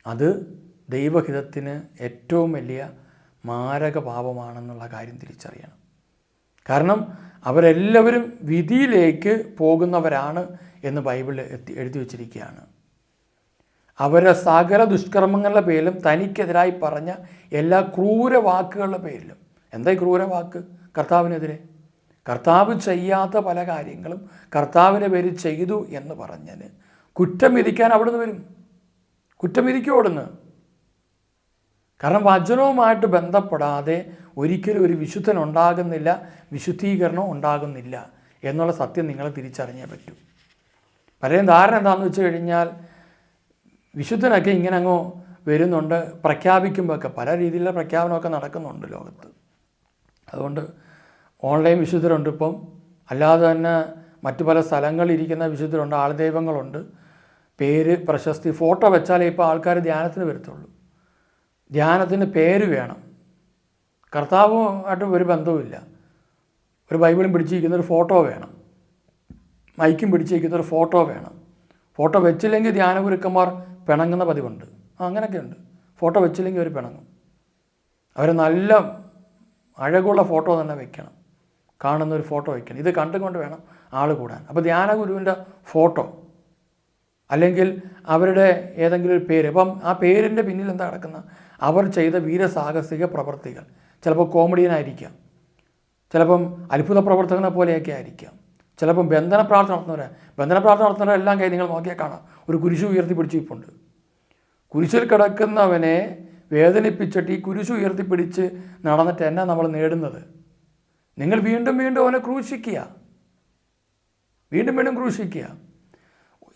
അത് ദൈവഹിതത്തിന് ഏറ്റവും വലിയ മാരക പാപമാണെന്നുള്ള കാര്യം തിരിച്ചറിയണം. കാരണം അവരെല്ലാവരും വിധിയിലേക്ക് പോകുന്നവരാണ് എന്ന് ബൈബിളിൽ എഴുതി വച്ചിരിക്കുകയാണ്. അവരുടെ സകല ദുഷ്കർമ്മങ്ങളുടെ പേരിലും തനിക്കെതിരായി പറഞ്ഞ എല്ലാ ക്രൂര വാക്കുകളുടെ പേരിലും. എന്താ ഈ ക്രൂര വാക്ക്? കർത്താവിനെതിരെ. കർത്താവ് ചെയ്യാത്ത പല കാര്യങ്ങളും കർത്താവിൻ്റെ പേരിൽ ചെയ്തു എന്ന് പറഞ്ഞാൽ കുറ്റം വിധിക്കാൻ അവിടുന്ന് വരും. കുറ്റം വിധിക്കും അവിടുന്ന്. കാരണം വചനവുമായിട്ട് ബന്ധപ്പെടാതെ ഒരിക്കലും ഒരു വിശുദ്ധൻ ഉണ്ടാകുന്നില്ല, വിശുദ്ധീകരണം ഉണ്ടാകുന്നില്ല എന്നുള്ള സത്യം നിങ്ങൾ തിരിച്ചറിഞ്ഞേ പറ്റൂ. പലരും ധാരണ എന്താണെന്ന് വെച്ച് കഴിഞ്ഞാൽ വിശുദ്ധനൊക്കെ ഇങ്ങനെ അങ്ങോ വരുന്നുണ്ട്, പ്രഖ്യാപിക്കുമ്പോഴൊക്കെ പല രീതിയിലുള്ള പ്രഖ്യാപനമൊക്കെ നടക്കുന്നുണ്ട് ലോകത്ത്. അതുകൊണ്ട് ഓൺലൈൻ വിശുദ്ധരുണ്ട്, ഇപ്പം അല്ലാതെ തന്നെ മറ്റു പല സ്ഥലങ്ങളിലിരിക്കുന്ന വിശുദ്ധരുണ്ട്, ആൾദൈവങ്ങളുണ്ട്. പേര്, പ്രശസ്തി, ഫോട്ടോ വെച്ചാലേ ഇപ്പോൾ ആൾക്കാർ ധ്യാനത്തിന് വരത്തുള്ളൂ. ധ്യാനത്തിന് പേര് വേണം. കർത്താവുമായിട്ട് ഒരു ബന്ധവുമില്ല. ഒരു ബൈബിളും പിടിച്ചിരിക്കുന്ന ഒരു ഫോട്ടോ വേണം, മൈക്കും പിടിച്ചിരിക്കുന്ന ഒരു ഫോട്ടോ വേണം. ഫോട്ടോ വെച്ചില്ലെങ്കിൽ ധ്യാനഗുരുക്കന്മാർ പിണങ്ങുന്ന പതിവുണ്ട്. അങ്ങനെയൊക്കെ ഉണ്ട്. ഫോട്ടോ വെച്ചില്ലെങ്കിൽ അവർ പിണങ്ങും. അവർ നല്ല അഴകുള്ള ഫോട്ടോ തന്നെ വെക്കണം, കാണുന്ന ഒരു ഫോട്ടോ വയ്ക്കണം. ഇത് കണ്ടുകൊണ്ട് വേണം ആൾ കൂടാൻ. അപ്പോൾ ധ്യാന ഗുരുവിൻ്റെ ഫോട്ടോ അല്ലെങ്കിൽ അവരുടെ ഏതെങ്കിലും ഒരു പേര്, അപ്പം ആ പേരിൻ്റെ പിന്നിൽ എന്താ കിടക്കുന്ന, അവർ ചെയ്ത വീരസാഹസിക പ്രവർത്തികൾ. ചിലപ്പോൾ കോമഡിയനായിരിക്കാം, ചിലപ്പം അത്ഭുത പ്രവർത്തകനെ പോലെയൊക്കെ ആയിരിക്കാം, ചിലപ്പം ബന്ധന പ്രാർത്ഥന നടത്തുന്നവരെല്ലാം കൈ നിങ്ങൾ നോക്കിയാൽ കാണാം ഒരു കുരിശു ഉയർത്തി പിടിച്ചിട്ടുണ്ട്. കുരിശിൽ കിടക്കുന്നവനെ വേദനിപ്പിച്ചിട്ട് ഈ കുരിശു ഉയർത്തിപ്പിടിച്ച് നടന്നിട്ട് എന്നാ നമ്മൾ നേടുന്നത്? നിങ്ങൾ വീണ്ടും വീണ്ടും അവനെ ക്രൂശിക്കുക, വീണ്ടും വീണ്ടും ക്രൂശിക്കുക.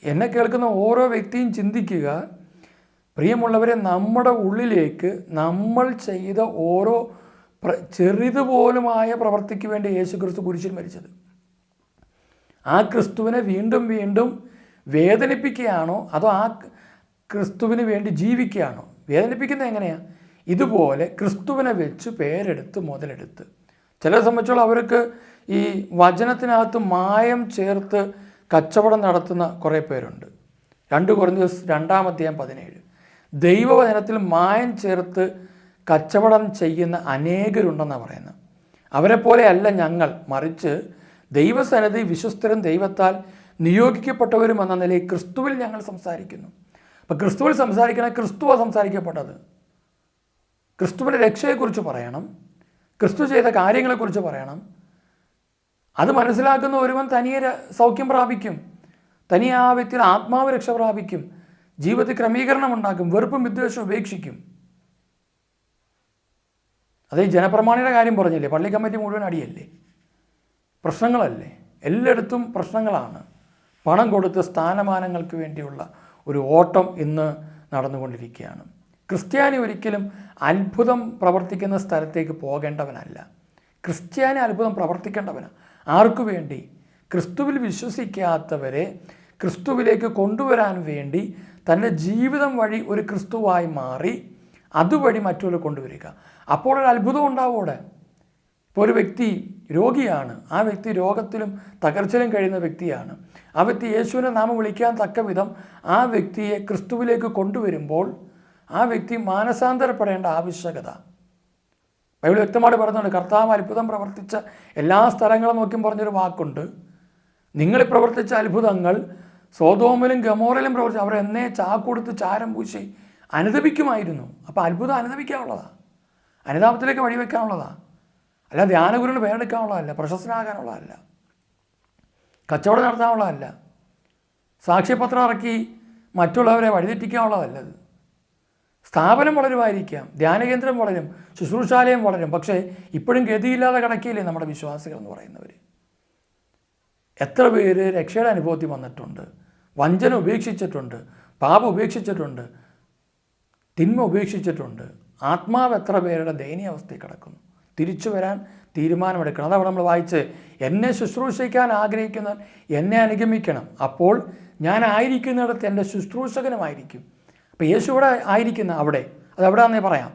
എന്നെ കേൾക്കുന്ന ഓരോ വ്യക്തിയും ചിന്തിക്കുക, പ്രിയമുള്ളവരെ, നമ്മുടെ ഉള്ളിലേക്ക് നമ്മൾ ചെയ്ത ഓരോ ചെറുതുപോലുമായ പ്രവൃത്തിക്ക് വേണ്ടി യേശുക്രിസ്തു കുരിശിൽ മരിച്ചത്. ആ ക്രിസ്തുവിനെ വീണ്ടും വീണ്ടും വേദനിപ്പിക്കുകയാണോ അതോ ആ ക്രിസ്തുവിന് വേണ്ടി ജീവിക്കുകയാണോ? വേദനിപ്പിക്കുന്നത് എങ്ങനെയാണ്? ഇതുപോലെ ക്രിസ്തുവിനെ വെച്ച് പേരെടുത്ത് മുതലെടുത്ത്. ചിലരെ സംബന്ധിച്ചോളം അവർക്ക് ഈ വചനത്തിനകത്ത് മായം ചേർത്ത് കച്ചവടം നടത്തുന്ന കുറേ പേരുണ്ട്. 2 കൊരിന്ത്യർ 2:17 ദൈവവചനത്തിൽ മായം ചേർത്ത് കച്ചവടം ചെയ്യുന്ന അനേകരുണ്ടെന്നാണ് പറയുന്നത്. അവരെപ്പോലെ അല്ല ഞങ്ങൾ, മറിച്ച് ദൈവസന്നിധി വിശ്വസ്തരും ദൈവത്താൽ നിയോഗിക്കപ്പെട്ടവരും എന്ന നിലയിൽ ക്രിസ്തുവിൽ ഞങ്ങൾ സംസാരിക്കുന്നു. അപ്പം ക്രിസ്തുവിൽ സംസാരിക്കണ ക്രിസ്തുവാണ് സംസാരിക്കപ്പെട്ടത്. ക്രിസ്തുവിൻ്റെ രക്ഷയെക്കുറിച്ച് പറയണം, ക്രിസ്തു ചെയ്ത കാര്യങ്ങളെക്കുറിച്ച് പറയണം. അത് മനസ്സിലാക്കുന്ന ഒരുവൻ തനിയെ സൗഖ്യം പ്രാപിക്കും, തനിയെ ആ വ്യക്തിയിൽ ആത്മാവ് രക്ഷ പ്രാപിക്കും, ജീവിതത്തിൽ ക്രമീകരണം ഉണ്ടാക്കും, വെറുപ്പും വിദ്വേഷവും ഉപേക്ഷിക്കും. അതേ ജനപ്രമാണിയുടെ കാര്യം പറഞ്ഞില്ലേ, പള്ളി കമ്മിറ്റി മുഴുവൻ അടിയല്ലേ, പ്രശ്നങ്ങളല്ലേ, എല്ലായിടത്തും പ്രശ്നങ്ങളാണ്. പണം കൊടുത്ത് സ്ഥാനമാനങ്ങൾക്ക് വേണ്ടിയുള്ള ഒരു ഓട്ടം ഇന്ന് നടന്നുകൊണ്ടിരിക്കുകയാണ്. ക്രിസ്ത്യാനി ഒരിക്കലും അത്ഭുതം പ്രവർത്തിക്കുന്ന സ്ഥലത്തേക്ക് പോകേണ്ടവനല്ല. ക്രിസ്ത്യാനി അത്ഭുതം പ്രവർത്തിക്കേണ്ടവനാണ്. ആർക്കു വേണ്ടി? ക്രിസ്തുവിൽ വിശ്വസിക്കാത്തവരെ ക്രിസ്തുവിലേക്ക് കൊണ്ടുവരാൻ വേണ്ടി തൻ്റെ ജീവിതം വഴി ഒരു ക്രിസ്തുവായി മാറി അതുവഴി മറ്റുള്ളവരെ കൊണ്ടുവരിക. അപ്പോൾ ഒരു അത്ഭുതം ഉണ്ടാവും അവിടെ. ഇപ്പോൾ ഒരു വ്യക്തി രോഗിയാണ്, ആ വ്യക്തി രോഗത്തിലും തകർച്ചയിലും കഴിയുന്ന വ്യക്തിയാണ്. ആ വ്യക്തി യേശുവിനെ നാമം വിളിക്കാൻ തക്ക വിധം ആ വ്യക്തിയെ ക്രിസ്തുവിലേക്ക് കൊണ്ടുവരുമ്പോൾ ആ വ്യക്തി മാനസാന്തരപ്പെടേണ്ട ആവശ്യകത ബൈബിൾ വ്യക്തമായിട്ട് പറയുന്നുണ്ട്. കർത്താവ് അത്ഭുതം പ്രവർത്തിച്ച എല്ലാ സ്ഥലങ്ങളും നോക്കിയും പറഞ്ഞൊരു വാക്കുണ്ട്, നിങ്ങൾ പ്രവർത്തിച്ച അത്ഭുതങ്ങൾ സോദോമിലും ഗമോറിലും പ്രവർത്തിച്ചു അവർ എന്നെ ചാക്കൊടുത്ത് ചാരം പൂശി അനുദപിക്കുമായിരുന്നു. അപ്പോൾ അത്ഭുതം അനുദപിക്കാനുള്ളതാണ്, അനുതാപത്തിലേക്ക് വഴിവെക്കാനുള്ളതാണ്, അല്ല ധ്യാനഗുരുവിന് പേരെടുക്കാനുള്ളതല്ല, പ്രശസ്തനാകാനുള്ളതല്ല, കച്ചവടം നടത്താനുള്ളതല്ല, സാക്ഷ്യപത്രം ഇറക്കി മറ്റുള്ളവരെ വഴിതെറ്റിക്കാനുള്ളതല്ല. ഇത് സ്ഥാപനം വളരുമായിരിക്കാം, ധ്യാനകേന്ദ്രം വളരും, ശുശ്രൂഷാലയം വളരും, പക്ഷേ ഇപ്പോഴും ഗതിയില്ലാതെ കിടക്കിയില്ലേ നമ്മുടെ വിശ്വാസികൾ എന്ന് പറയുന്നവർ. എത്ര പേര് രക്ഷയുടെ അനുഭവത്തിൽ വന്നിട്ടുണ്ട്, വഞ്ചന ഉപേക്ഷിച്ചിട്ടുണ്ട്, പാപം ഉപേക്ഷിച്ചിട്ടുണ്ട്, തിന്മ ഉപേക്ഷിച്ചിട്ടുണ്ട്. ആത്മാവ് എത്ര പേരുടെ ദയനീയാവസ്ഥയിൽ കിടക്കുന്നു. തിരിച്ചു വരാൻ തീരുമാനമെടുക്കണം. അതവിടെ നമ്മൾ വായിച്ച്, എന്നെ ശുശ്രൂഷിക്കാൻ ആഗ്രഹിക്കുന്നവൻ എന്നെ അനുഗമിക്കണം, അപ്പോൾ ഞാൻ ആയിരിക്കുന്നിടത്ത് എൻ്റെ ശുശ്രൂഷകനുമായിരിക്കും. അപ്പോൾ യേശു ഇവിടെ ആയിരിക്കുന്ന അവിടെ, അതെവിടെയാണെന്നേ പറയാം,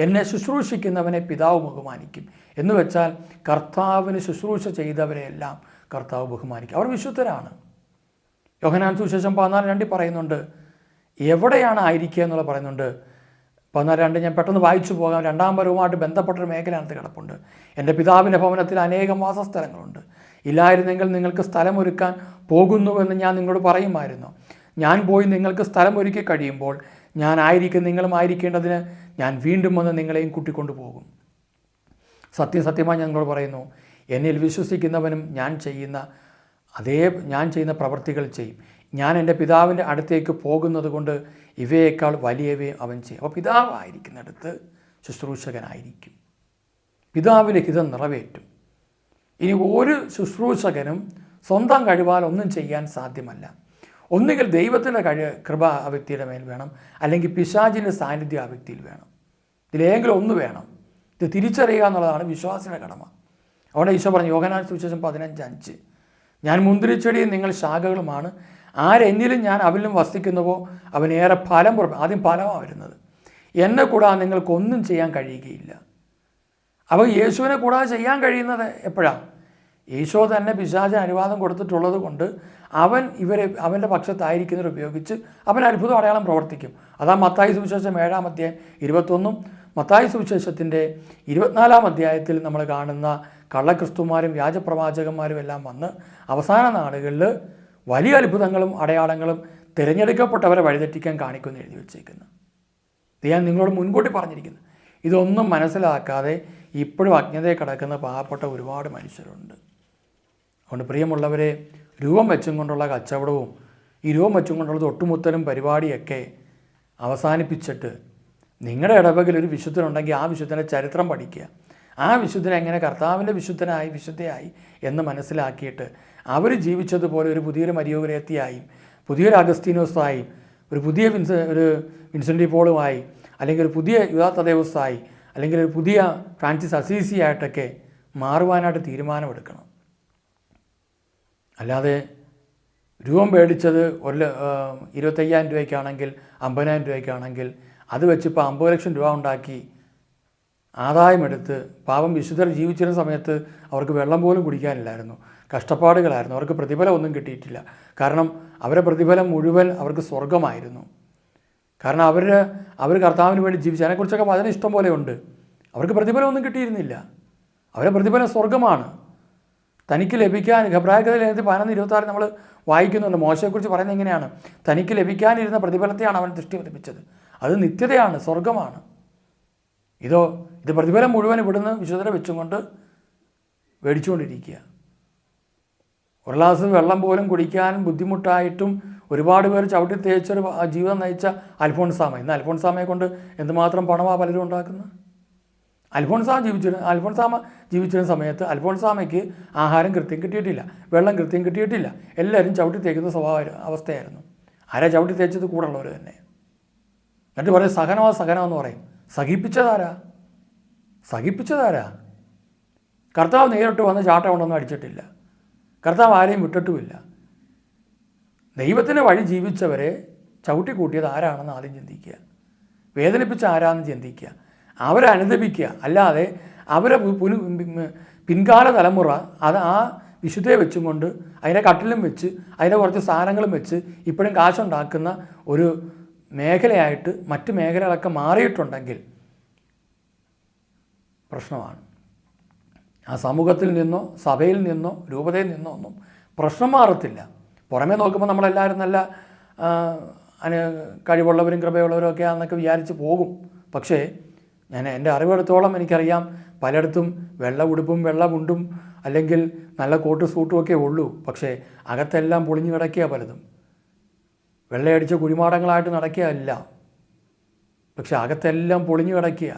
എന്നെ ശുശ്രൂഷിക്കുന്നവനെ പിതാവ് ബഹുമാനിക്കും എന്ന് വെച്ചാൽ കർത്താവിന് ശുശ്രൂഷ ചെയ്തവരെയെല്ലാം കർത്താവ് ബഹുമാനിക്കും. അവർ വിശുദ്ധരാണ്. യോഹന്നാൻ സുവിശേഷം 14:2 പറയുന്നുണ്ട്, എവിടെയാണ് ആയിരിക്കുക എന്നുള്ള പറയുന്നുണ്ട്. 14:2 ഞാൻ പെട്ടെന്ന് വായിച്ചു പോകാം. 2-ാം വരവുമായിട്ട് ബന്ധപ്പെട്ടൊരു മേഖലയിനകത്ത് കിടപ്പുണ്ട്. എൻ്റെ പിതാവിൻ്റെ ഭവനത്തിൽ അനേകം വാസസ്ഥലങ്ങളുണ്ട്, ഇല്ലായിരുന്നെങ്കിൽ നിങ്ങൾക്ക് സ്ഥലമൊരുക്കാൻ പോകുന്നുവെന്ന് ഞാൻ നിങ്ങളോട് പറയുമായിരുന്നു. ഞാൻ പോയി നിങ്ങൾക്ക് സ്ഥലമൊരുക്കി കഴിയുമ്പോൾ ഞാൻ ആയിരിക്കും നിങ്ങളും ആയിരിക്കേണ്ടതിന് ഞാൻ വീണ്ടും വന്ന് നിങ്ങളെയും കൂട്ടിക്കൊണ്ടു പോകും. സത്യമായി ഞാൻ നിങ്ങളോട് പറയുന്നു, എന്നിൽ വിശ്വസിക്കുന്നവനും ഞാൻ ചെയ്യുന്ന പ്രവൃത്തികൾ ചെയ്യും. ഞാൻ എൻ്റെ പിതാവിൻ്റെ അടുത്തേക്ക് പോകുന്നത് കൊണ്ട് ഇവയേക്കാൾ വലിയവയെ അവൻ ചെയ്യും. അപ്പോൾ പിതാവായിരിക്കുന്നിടത്ത് ശുശ്രൂഷകനായിരിക്കും, പിതാവിൻ്റെ ഹിതം നിറവേറ്റും. ഇനി ഒരു ശുശ്രൂഷകനും സ്വന്തം കഴിവാൽ ഒന്നും ചെയ്യാൻ സാധ്യമല്ല. ഒന്നുകിൽ ദൈവത്തിൻ്റെ കൃപ ആ വ്യക്തിയുടെ മേൽ വേണം, അല്ലെങ്കിൽ പിശാചിൻ്റെ സാന്നിധ്യം ആ വ്യക്തിയിൽ വേണം. ഇതിലേതെങ്കിലും ഒന്ന് വേണം. ഇത് തിരിച്ചറിയുക എന്നുള്ളതാണ് വിശ്വാസിയുടെ കടമ. അവിടെ ഈശോ പറഞ്ഞു, യോഹന്നാൻ സുവിശേഷം 15:5, ഞാൻ മുന്തിരിച്ചെടിയും നിങ്ങൾ ശാഖകളുമാണ്, ആരെന്നിലും ഞാൻ അവനിലും വസിക്കുന്നുവോ അവനേറെ ഫലം ആദ്യം ഫലമാണ് വരുന്നത്. എന്നെ കൂടാതെ നിങ്ങൾക്കൊന്നും ചെയ്യാൻ കഴിയുകയില്ല. അപ്പോൾ യേശുവിനെ കൂടാതെ ചെയ്യാൻ കഴിയുന്നത് എപ്പോഴാണ്? ഈശോ തന്നെ പിശാചിന് അനുവാദം കൊടുത്തിട്ടുള്ളത് കൊണ്ട് അവൻ്റെ പക്ഷത്തായിരിക്കുന്നവർ ഉപയോഗിച്ച് അവൻ അത്ഭുതം അടയാളം പ്രവർത്തിക്കും. അതാ മത്തായി സുവിശേഷം 7-ാം അധ്യായം 21, മത്തായി സുവിശേഷത്തിൻ്റെ 24-ാം അധ്യായത്തിൽ നമ്മൾ കാണുന്ന കള്ളക്രിസ്തുമാരും വ്യാജപ്രവാചകന്മാരും എല്ലാം വന്ന് അവസാന നാളുകളിൽ വലിയ അത്ഭുതങ്ങളും അടയാളങ്ങളും തിരഞ്ഞെടുക്കപ്പെട്ടവരെ വഴിതെറ്റിക്കാൻ കാണിക്കുമെന്ന് എഴുതി വച്ചേക്കുന്നു. ഇത് ഞാൻ നിങ്ങളോട് മുൻകൂട്ടി പറഞ്ഞിരിക്കുന്നു. ഇതൊന്നും മനസ്സിലാക്കാതെ ഇപ്പോഴും അജ്ഞതയെ കിടക്കുന്ന പാവപ്പെട്ട ഒരുപാട് മനുഷ്യരുണ്ട്. അതുകൊണ്ട് പ്രിയമുള്ളവരെ, രൂപം വെച്ചും കൊണ്ടുള്ള കച്ചവടവും ഈ രൂപം വെച്ചും കൊണ്ടുള്ള തൊട്ടുമുത്തലും പരിപാടിയൊക്കെ അവസാനിപ്പിച്ചിട്ട് നിങ്ങളുടെ ഇടവകയിൽ ഒരു വിശുദ്ധനുണ്ടെങ്കിൽ ആ വിശുദ്ധൻ്റെ ചരിത്രം പഠിക്കുക. ആ വിശുദ്ധനെ എങ്ങനെ കർത്താവിൻ്റെ വിശുദ്ധയായി എന്ന് മനസ്സിലാക്കിയിട്ട് അവർ ജീവിച്ചതുപോലെ ഒരു പുതിയൊരു മരിയോഗ്രേത്തിയായും പുതിയൊരു അഗസ്തീനോസായും ഒരു പുതിയ വിൻസെൻ്റ് പോളുമായി അല്ലെങ്കിൽ ഒരു പുതിയ യുദാ തദേവുസായി അല്ലെങ്കിൽ ഒരു പുതിയ ഫ്രാൻസിസ് അസീസി ആയിട്ടൊക്കെ മാറുവാനായിട്ട് തീരുമാനമെടുക്കണം. അല്ലാതെ രൂപം മേടിച്ചത് 25,000 രൂപയ്ക്കാണെങ്കിൽ 50,000 രൂപയ്ക്കാണെങ്കിൽ അത് വെച്ച് ഇപ്പോൾ 50 ലക്ഷം രൂപ ഉണ്ടാക്കി ആദായമെടുത്ത് പാവം വിശുദ്ധർ ജീവിച്ചിരുന്ന സമയത്ത് അവർക്ക് വെള്ളം പോലും കുടിക്കാനില്ലായിരുന്നു, കഷ്ടപ്പാടുകളായിരുന്നു, അവർക്ക് പ്രതിഫലം ഒന്നും കിട്ടിയിട്ടില്ല. കാരണം അവരുടെ പ്രതിഫലം മുഴുവൻ അവർക്ക് സ്വർഗമായിരുന്നു. കാരണം അവർ കർത്താവിന് വേണ്ടി ജീവിച്ചു. അതിനെക്കുറിച്ചൊക്കെ വചനം ഇഷ്ടം പോലെ ഉണ്ട്. അവർക്ക് പ്രതിഫലം ഒന്നും കിട്ടിയിരുന്നില്ല. അവരുടെ പ്രതിഫലം സ്വർഗമാണ്. തനിക്ക് ലഭിക്കാൻ ഹെബ്രായർക്കെതിരെ 11:26 നമ്മൾ വായിക്കുന്നുണ്ട്. മോശയെക്കുറിച്ച് പറയുന്നത് എങ്ങനെയാണ്? തനിക്ക് ലഭിക്കാനിരുന്ന പ്രതിഫലത്തെയാണ് അവൻ ദൃഷ്ടി പതിപ്പിച്ചത്. അത് നിത്യതയാണ്, സ്വർഗമാണ്. ഇത് പ്രതിഫലം മുഴുവൻ ഇവിടുന്ന് വിശുദ്ധരെ വെച്ചുകൊണ്ട് മേടിച്ചുകൊണ്ടിരിക്കുക. ഒരു ഗ്ലാസ് വെള്ളം പോലും കുടിക്കാൻ ബുദ്ധിമുട്ടായിട്ടും ഒരുപാട് പേർ ചവിട്ടി തേച്ചൊരു ജീവിതം നയിച്ച അൽഫോൺസാമ. ഇന്ന് അൽഫോൺസാമയെ കൊണ്ട് എന്തുമാത്രം പണമാണ് പലരും ഉണ്ടാക്കുന്നത്. അൽഫോൺസാമ ജീവിച്ചിരുന്ന സമയത്ത് അൽഫോൺസാമയ്ക്ക് ആഹാരം കൃത്യം കിട്ടിയിട്ടില്ല, വെള്ളം കൃത്യം കിട്ടിയിട്ടില്ല. എല്ലാവരും ചവിട്ടി തേക്കുന്ന അവസ്ഥയായിരുന്നു. ആരാ ചവിട്ടി തേച്ചത്? കൂടുള്ളവർ തന്നെ. എന്നിട്ട് പറയും സഹനമെന്ന് പറയും. സഹിപ്പിച്ചതാരാ? കർത്താവ് നേരിട്ട് വന്ന് ചാട്ട കൊണ്ടൊന്നും അടിച്ചിട്ടില്ല. കർത്താവ് ആരെയും വിട്ടിട്ടുമില്ല. ദൈവത്തിൻ്റെ വഴി ജീവിച്ചവരെ ചവിട്ടി കൂട്ടിയത് ആരാണെന്ന് ആദ്യം ചിന്തിക്കുക. വേദനിപ്പിച്ച ആരാണെന്ന് ചിന്തിക്കുക. അവരെ അനുദപിക്കുക. അല്ലാതെ അവരെ പിൻകാല തലമുറ ആ വിശുദ്ധയെ വെച്ചും കൊണ്ട് അതിൻ്റെ കട്ടിലും വെച്ച് അതിൻ്റെ കുറച്ച് സാധനങ്ങളും വെച്ച് ഇപ്പോഴും കാശുണ്ടാക്കുന്ന ഒരു മേഖലയായിട്ട് മറ്റ് മേഖലകളൊക്കെ മാറിയിട്ടുണ്ടെങ്കിൽ പ്രശ്നമാണ്. ആ സമൂഹത്തിൽ നിന്നോ സഭയിൽ നിന്നോ രൂപതയിൽ നിന്നോ ഒന്നും പ്രശ്നം മാറത്തില്ല. പുറമേ നോക്കുമ്പോൾ നമ്മളെല്ലാവരും നല്ല കഴിവുള്ളവരും കൃപയുള്ളവരും ഒക്കെ ആണെന്നൊക്കെ വിചാരിച്ച് പോകും. പക്ഷേ എൻ്റെ അറിവെടുത്തോളം എനിക്കറിയാം, പലയിടത്തും വെള്ള ഉടുപ്പും വെള്ള മുണ്ടും അല്ലെങ്കിൽ നല്ല കോട്ട് സൂട്ടും ഒക്കെ ഉള്ളൂ. പക്ഷേ അകത്തെല്ലാം പൊളിഞ്ഞു കിടക്കുക. പലതും വെള്ളയടിച്ച കുഴിമാടങ്ങളായിട്ട് നടക്കുകയല്ല, പക്ഷെ അകത്തെല്ലാം പൊളിഞ്ഞു കിടക്കുക.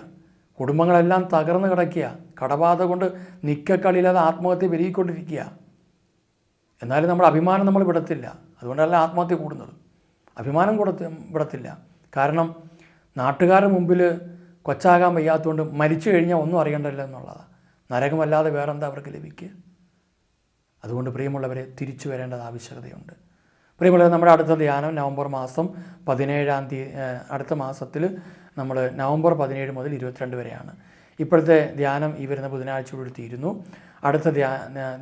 കുടുംബങ്ങളെല്ലാം തകർന്ന് കിടക്കുക. കടബാധ കൊണ്ട് നിക്കക്കളിയില്ലാതെ ആത്മഹത്യ പെരുകിക്കൊണ്ടിരിക്കുക. എന്നാലും നമ്മുടെ അഭിമാനം നമ്മൾ വിടത്തില്ല. അതുകൊണ്ടല്ല ആത്മഹത്യ കൂടുന്നത്. അഭിമാനം വിടത്തില്ല. കാരണം നാട്ടുകാരുടെ മുമ്പിൽ കൊച്ചാകാൻ വയ്യാത്തതുകൊണ്ട് മരിച്ചു കഴിഞ്ഞാൽ ഒന്നും അറിയണ്ടല്ലോ എന്നുള്ളതാണ്. നരകമല്ലാതെ വേറെന്താ അവർക്ക് ലഭിക്കുക? അതുകൊണ്ട് പ്രിയമുള്ളവരെ, തിരിച്ചു വരേണ്ടത് ആവശ്യകതയുണ്ട്. പ്രിയമുള്ളവർ, നമ്മുടെ അടുത്ത ധ്യാനം നവംബർ മാസം 17-ാം തീയതി, അടുത്ത മാസത്തിൽ നമ്മൾ നവംബർ 17 മുതൽ 22 വരെയാണ്. ഇപ്പോഴത്തെ ധ്യാനം ഈ വരുന്ന ബുധനാഴ്ചയോട് തീരുന്നു. അടുത്ത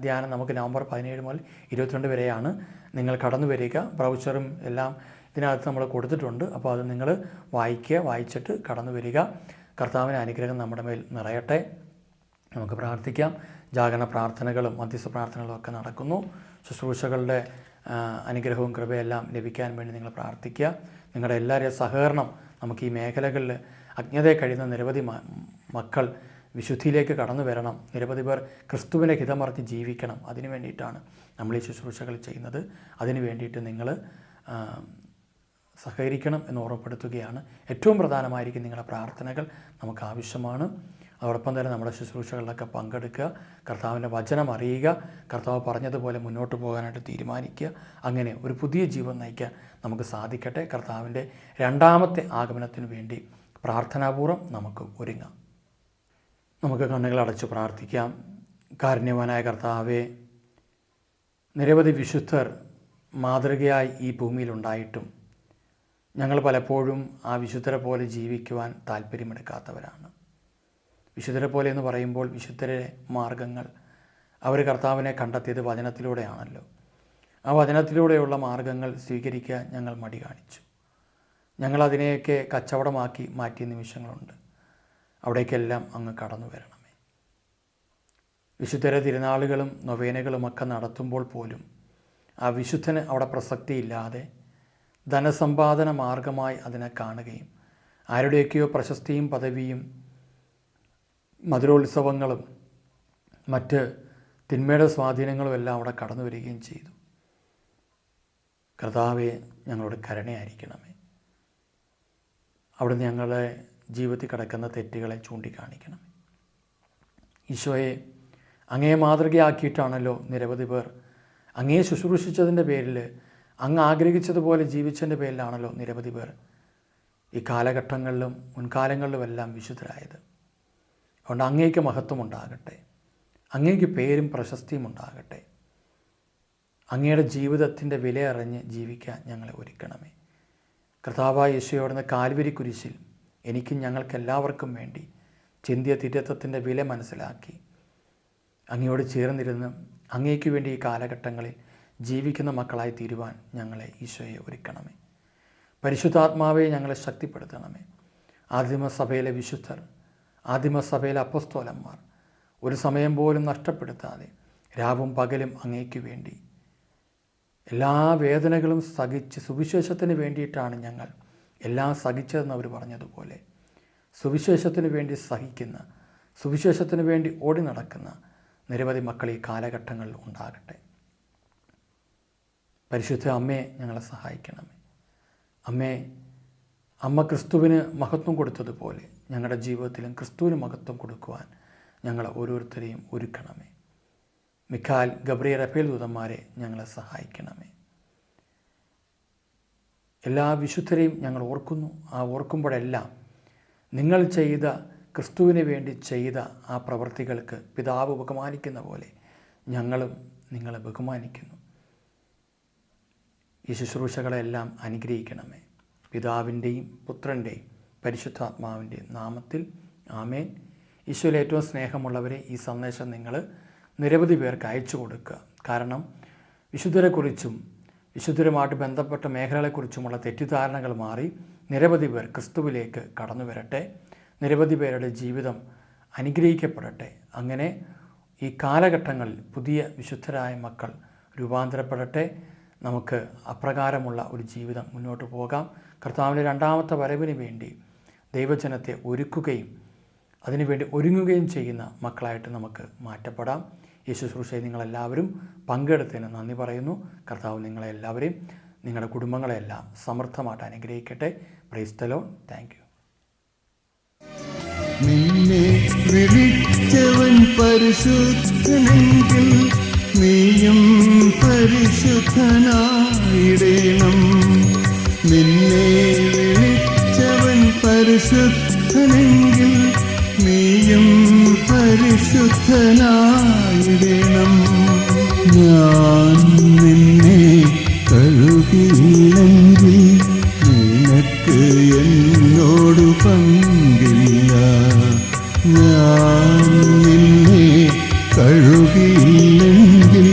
ധ്യാനം നമുക്ക് നവംബർ 17 മുതൽ 22 വരെയാണ്. നിങ്ങൾ കടന്നു വരിക. ബ്രൗച്ചറും എല്ലാം ഇതിനകത്ത് നമ്മൾ കൊടുത്തിട്ടുണ്ട്. അപ്പോൾ അത് നിങ്ങൾ വായിച്ചിട്ട് കടന്നു വരിക. കർത്താവിൻ്റെ അനുഗ്രഹം നമ്മുടെ മേൽ നിറയട്ടെ. നമുക്ക് പ്രാർത്ഥിക്കാം. ജാഗരണ പ്രാർത്ഥനകളും മധ്യസ്ഥ പ്രാർത്ഥനകളും ഒക്കെ നടക്കുന്നു. ശുശ്രൂഷകളുടെ അനുഗ്രഹവും കൃപയെല്ലാം ലഭിക്കാൻ വേണ്ടി നിങ്ങൾ പ്രാർത്ഥിക്കുക. നിങ്ങളുടെ എല്ലാവരുടെയും സഹകരണം നമുക്ക് ഈ മേഖലകളിൽ അജ്ഞതയെ കഴിയുന്ന നിരവധി മക്കൾ വിശുദ്ധിയിലേക്ക് കടന്നു വരണം. നിരവധി പേർ ക്രിസ്തുവിനെ ഹിതമറിഞ്ഞ് ജീവിക്കണം. അതിനു വേണ്ടിയിട്ടാണ് നമ്മൾ ഈ ശുശ്രൂഷകൾ ചെയ്യുന്നത്. അതിനു വേണ്ടിയിട്ട് നിങ്ങൾ സഹകരിക്കണം എന്ന് ഓർമ്മപ്പെടുത്തുകയാണ്. ഏറ്റവും പ്രധാനമായിരിക്കും നിങ്ങളുടെ പ്രാർത്ഥനകൾ നമുക്ക് ആവശ്യമാണ്. അതോടൊപ്പം തന്നെ നമ്മുടെ ശുശ്രൂഷകളിലൊക്കെ പങ്കെടുക്കുക. കർത്താവിൻ്റെ വചനം അറിയുക. കർത്താവ് പറഞ്ഞതുപോലെ മുന്നോട്ട് പോകാനായിട്ട് തീരുമാനിക്കുക. അങ്ങനെ ഒരു പുതിയ ജീവൻ നയിക്കാൻ നമുക്ക് സാധിക്കട്ടെ. കർത്താവിൻ്റെ രണ്ടാമത്തെ ആഗമനത്തിന് വേണ്ടി പ്രാർത്ഥനാപൂർവ്വം നമുക്ക് ഒരുങ്ങാം. നമുക്ക് കണ്ണുകൾ അടച്ച് പ്രാർത്ഥിക്കാം. കാരുണ്യവാനായ കർത്താവേ, നിരവധി വിശുദ്ധർ മാതൃകയായി ഈ ഭൂമിയിലുണ്ടായിട്ടും ഞങ്ങൾ പലപ്പോഴും ആ വിശുദ്ധരെ പോലെ ജീവിക്കുവാൻ താല്പര്യമെടുക്കാത്തവരാണ്. വിശുദ്ധരെ പോലെ എന്ന് പറയുമ്പോൾ വിശുദ്ധരെ മാർഗങ്ങൾ അവർ കർത്താവിനെ കണ്ടെത്തിയത് വചനത്തിലൂടെയാണല്ലോ. ആ വചനത്തിലൂടെയുള്ള മാർഗങ്ങൾ സ്വീകരിക്കാൻ ഞങ്ങൾ മടി കാണിച്ചു. ഞങ്ങളതിനെയൊക്കെ കച്ചവടമാക്കി മാറ്റിയ നിമിഷങ്ങളുണ്ട്. അവിടേക്കെല്ലാം അങ്ങ് കടന്നു വരണമേ. വിശുദ്ധരെ തിരുനാളുകളും നൊവേനകളുമൊക്കെ നടത്തുമ്പോൾ പോലും ആ വിശുദ്ധന് അവിടെ പ്രസക്തിയില്ലാതെ ധനസമ്പാദന മാർഗമായി അതിനെ കാണുകയും ആരുടെയൊക്കെയോ പ്രശസ്തിയും പദവിയും മധുരോത്സവങ്ങളും മറ്റ് തിന്മയുടെ സ്വാധീനങ്ങളും എല്ലാം അവിടെ കടന്നു വരികയും ചെയ്തു. കർത്താവെ, ഞങ്ങളോട് കരുണയായിരിക്കണമേ. അവിടുന്ന് ഞങ്ങളുടെ ജീവിതത്തിൽ കിടക്കുന്ന തെറ്റുകളെ ചൂണ്ടിക്കാണിക്കണം. ഈശോയെ, അങ്ങയെ മാതൃകയാക്കിയിട്ടാണല്ലോ നിരവധി പേർ അങ്ങയെ ശുശ്രൂഷിച്ചതിൻ്റെ പേരിൽ, അങ്ങ് ആഗ്രഹിച്ചതുപോലെ ജീവിച്ചതിൻ്റെ പേരിലാണല്ലോ നിരവധി പേർ ഈ കാലഘട്ടങ്ങളിലും മുൻകാലങ്ങളിലുമെല്ലാം വിശുദ്ധരായത്. അതുകൊണ്ട് അങ്ങേക്ക് മഹത്വം ഉണ്ടാകട്ടെ, അങ്ങേക്ക് പേരും പ്രശസ്തിയും ഉണ്ടാകട്ടെ. അങ്ങയുടെ ജീവിതത്തിൻ്റെ വിലയറിഞ്ഞ് ജീവിക്കാൻ ഞങ്ങളെ ഒരുക്കണമേ. കർത്താവായ യേശുവോടുന്ന കാൽവരി കുരിശിൽ എനിക്കും ഞങ്ങൾക്കെല്ലാവർക്കും വേണ്ടി ചിന്തിയ തിരുത്തത്തിൻ്റെ വില മനസ്സിലാക്കി അങ്ങയോട് ചേർന്നിരുന്ന് അങ്ങേക്ക് വേണ്ടി ഈ കാലഘട്ടങ്ങളിൽ ജീവിക്കുന്ന മക്കളായി തീരുവാൻ ഞങ്ങളെ ഈശോയെ ഒരുക്കണമേ. പരിശുദ്ധാത്മാവെ ഞങ്ങളെ ശക്തിപ്പെടുത്തണമേ. ആദിമസഭയിലെ വിശുദ്ധർ, ആദിമസഭയിലെ അപ്പസ്തോലന്മാർ ഒരു സമയം പോലും നഷ്ടപ്പെടുത്താതെ രാവും പകലും അങ്ങേക്ക് വേണ്ടി എല്ലാ വേദനകളും സഹിച്ച് സുവിശേഷത്തിന് വേണ്ടിയിട്ടാണ് ഞങ്ങൾ എല്ലാം സഹിച്ചതെന്ന് അവർ പറഞ്ഞതുപോലെ സുവിശേഷത്തിന് വേണ്ടി സഹിക്കുന്ന, സുവിശേഷത്തിന് വേണ്ടി ഓടി നടക്കുന്ന നിരവധി മക്കൾ ഈ കാലഘട്ടങ്ങളിൽ ഉണ്ടാകട്ടെ. പരിശുദ്ധ അമ്മയെ ഞങ്ങളെ സഹായിക്കണമേ. അമ്മ ക്രിസ്തുവിന് മഹത്വം കൊടുത്തതുപോലെ ഞങ്ങളുടെ ജീവിതത്തിലും ക്രിസ്തുവിന് മഹത്വം കൊടുക്കുവാൻ ഞങ്ങൾ ഓരോരുത്തരെയും ഒരുക്കണമേ. മിഖാൽ, ഗബ്രിയേൽ, റഫേൽ ദൂതന്മാരെ ഞങ്ങളെ സഹായിക്കണമേ. എല്ലാ വിശുദ്ധരെയും ഞങ്ങൾ ഓർക്കുന്നു. ആ ഓർക്കുമ്പോഴെല്ലാം നിങ്ങൾ ചെയ്ത, ക്രിസ്തുവിന് വേണ്ടി ചെയ്ത ആ പ്രവൃത്തികൾക്ക് പിതാവ് ബഹുമാനിക്കുന്ന പോലെ ഞങ്ങളും നിങ്ങളെ ബഹുമാനിക്കുന്നു. ഈ ശുശ്രൂഷകളെല്ലാം അനുഗ്രഹിക്കണമേ. പിതാവിൻ്റെയും പുത്രൻ്റെയും പരിശുദ്ധാത്മാവിൻ്റെയും നാമത്തിൽ ആമേൻ. ഈശോയിൽ ഏറ്റവും സ്നേഹമുള്ളവരെ, ഈ സന്ദേശം നിങ്ങൾ നിരവധി പേർക്ക് അയച്ചു കൊടുക്കുക. കാരണം വിശുദ്ധരെക്കുറിച്ചും വിശുദ്ധരുമായിട്ട് ബന്ധപ്പെട്ട മേഖലകളെക്കുറിച്ചുമുള്ള തെറ്റിദ്ധാരണകൾ മാറി നിരവധി പേർ ക്രിസ്തുവിലേക്ക് കടന്നു വരട്ടെ. നിരവധി പേരുടെ ജീവിതം അനുഗ്രഹിക്കപ്പെടട്ടെ. അങ്ങനെ ഈ കാലഘട്ടങ്ങളിൽ പുതിയ വിശുദ്ധരായ മക്കൾ രൂപാന്തരപ്പെടട്ടെ. നമുക്ക് അപ്രകാരമുള്ള ഒരു ജീവിതം മുന്നോട്ട് പോകാം. കർത്താവിൻ്റെ രണ്ടാമത്തെ വരവിന് വേണ്ടി ദൈവജനത്തെ ഒരുക്കുകയും അതിനുവേണ്ടി ഒരുങ്ങുകയും ചെയ്യുന്ന മക്കളായിട്ട് നമുക്ക് മാറ്റപ്പെടാം. ഈ ശുശ്രൂഷയിൽ നിങ്ങളെല്ലാവരും പങ്കെടുത്തതിന് നന്ദി പറയുന്നു. കർത്താവ് നിങ്ങളെല്ലാവരെയും നിങ്ങളുടെ കുടുംബങ്ങളെല്ലാം സമൃദ്ധമായിട്ട് അനുഗ്രഹിക്കട്ടെ. Praise the Lord. Thank you. നിന്നെ വിളിച്ചവൻ പരിശുദ്ധനെങ്കിൽ നീയും പരിശുദ്ധനായിടേണം. നിന്നെ വിളിച്ചവൻ പരിശുദ്ധനെങ്കിൽ നീയും പരിശുദ്ധനായിടേണം. ഞാൻ നിന്നെ കഴുകിയില്ലെങ്കിൽ നിനക്ക് എന്നോട് പങ്കില്ല. ഞാൻ നിന്നെ കഴുകിയില്ലെങ്കിൽ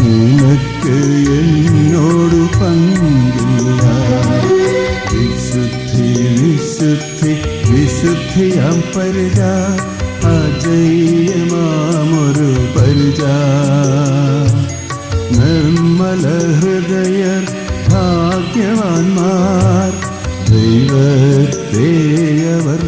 നിനക്ക് എന്നോട് പങ്കില്ല. വിശുദ്ധി വിശുദ്ധി വിശുദ്ധിയാം പരിച, അജയ്യമാമൊരു പരിച. നിർമ്മല ഹൃദയർ ഭാഗ്യവാന്മാർ, ദൈവത്തെ അവർ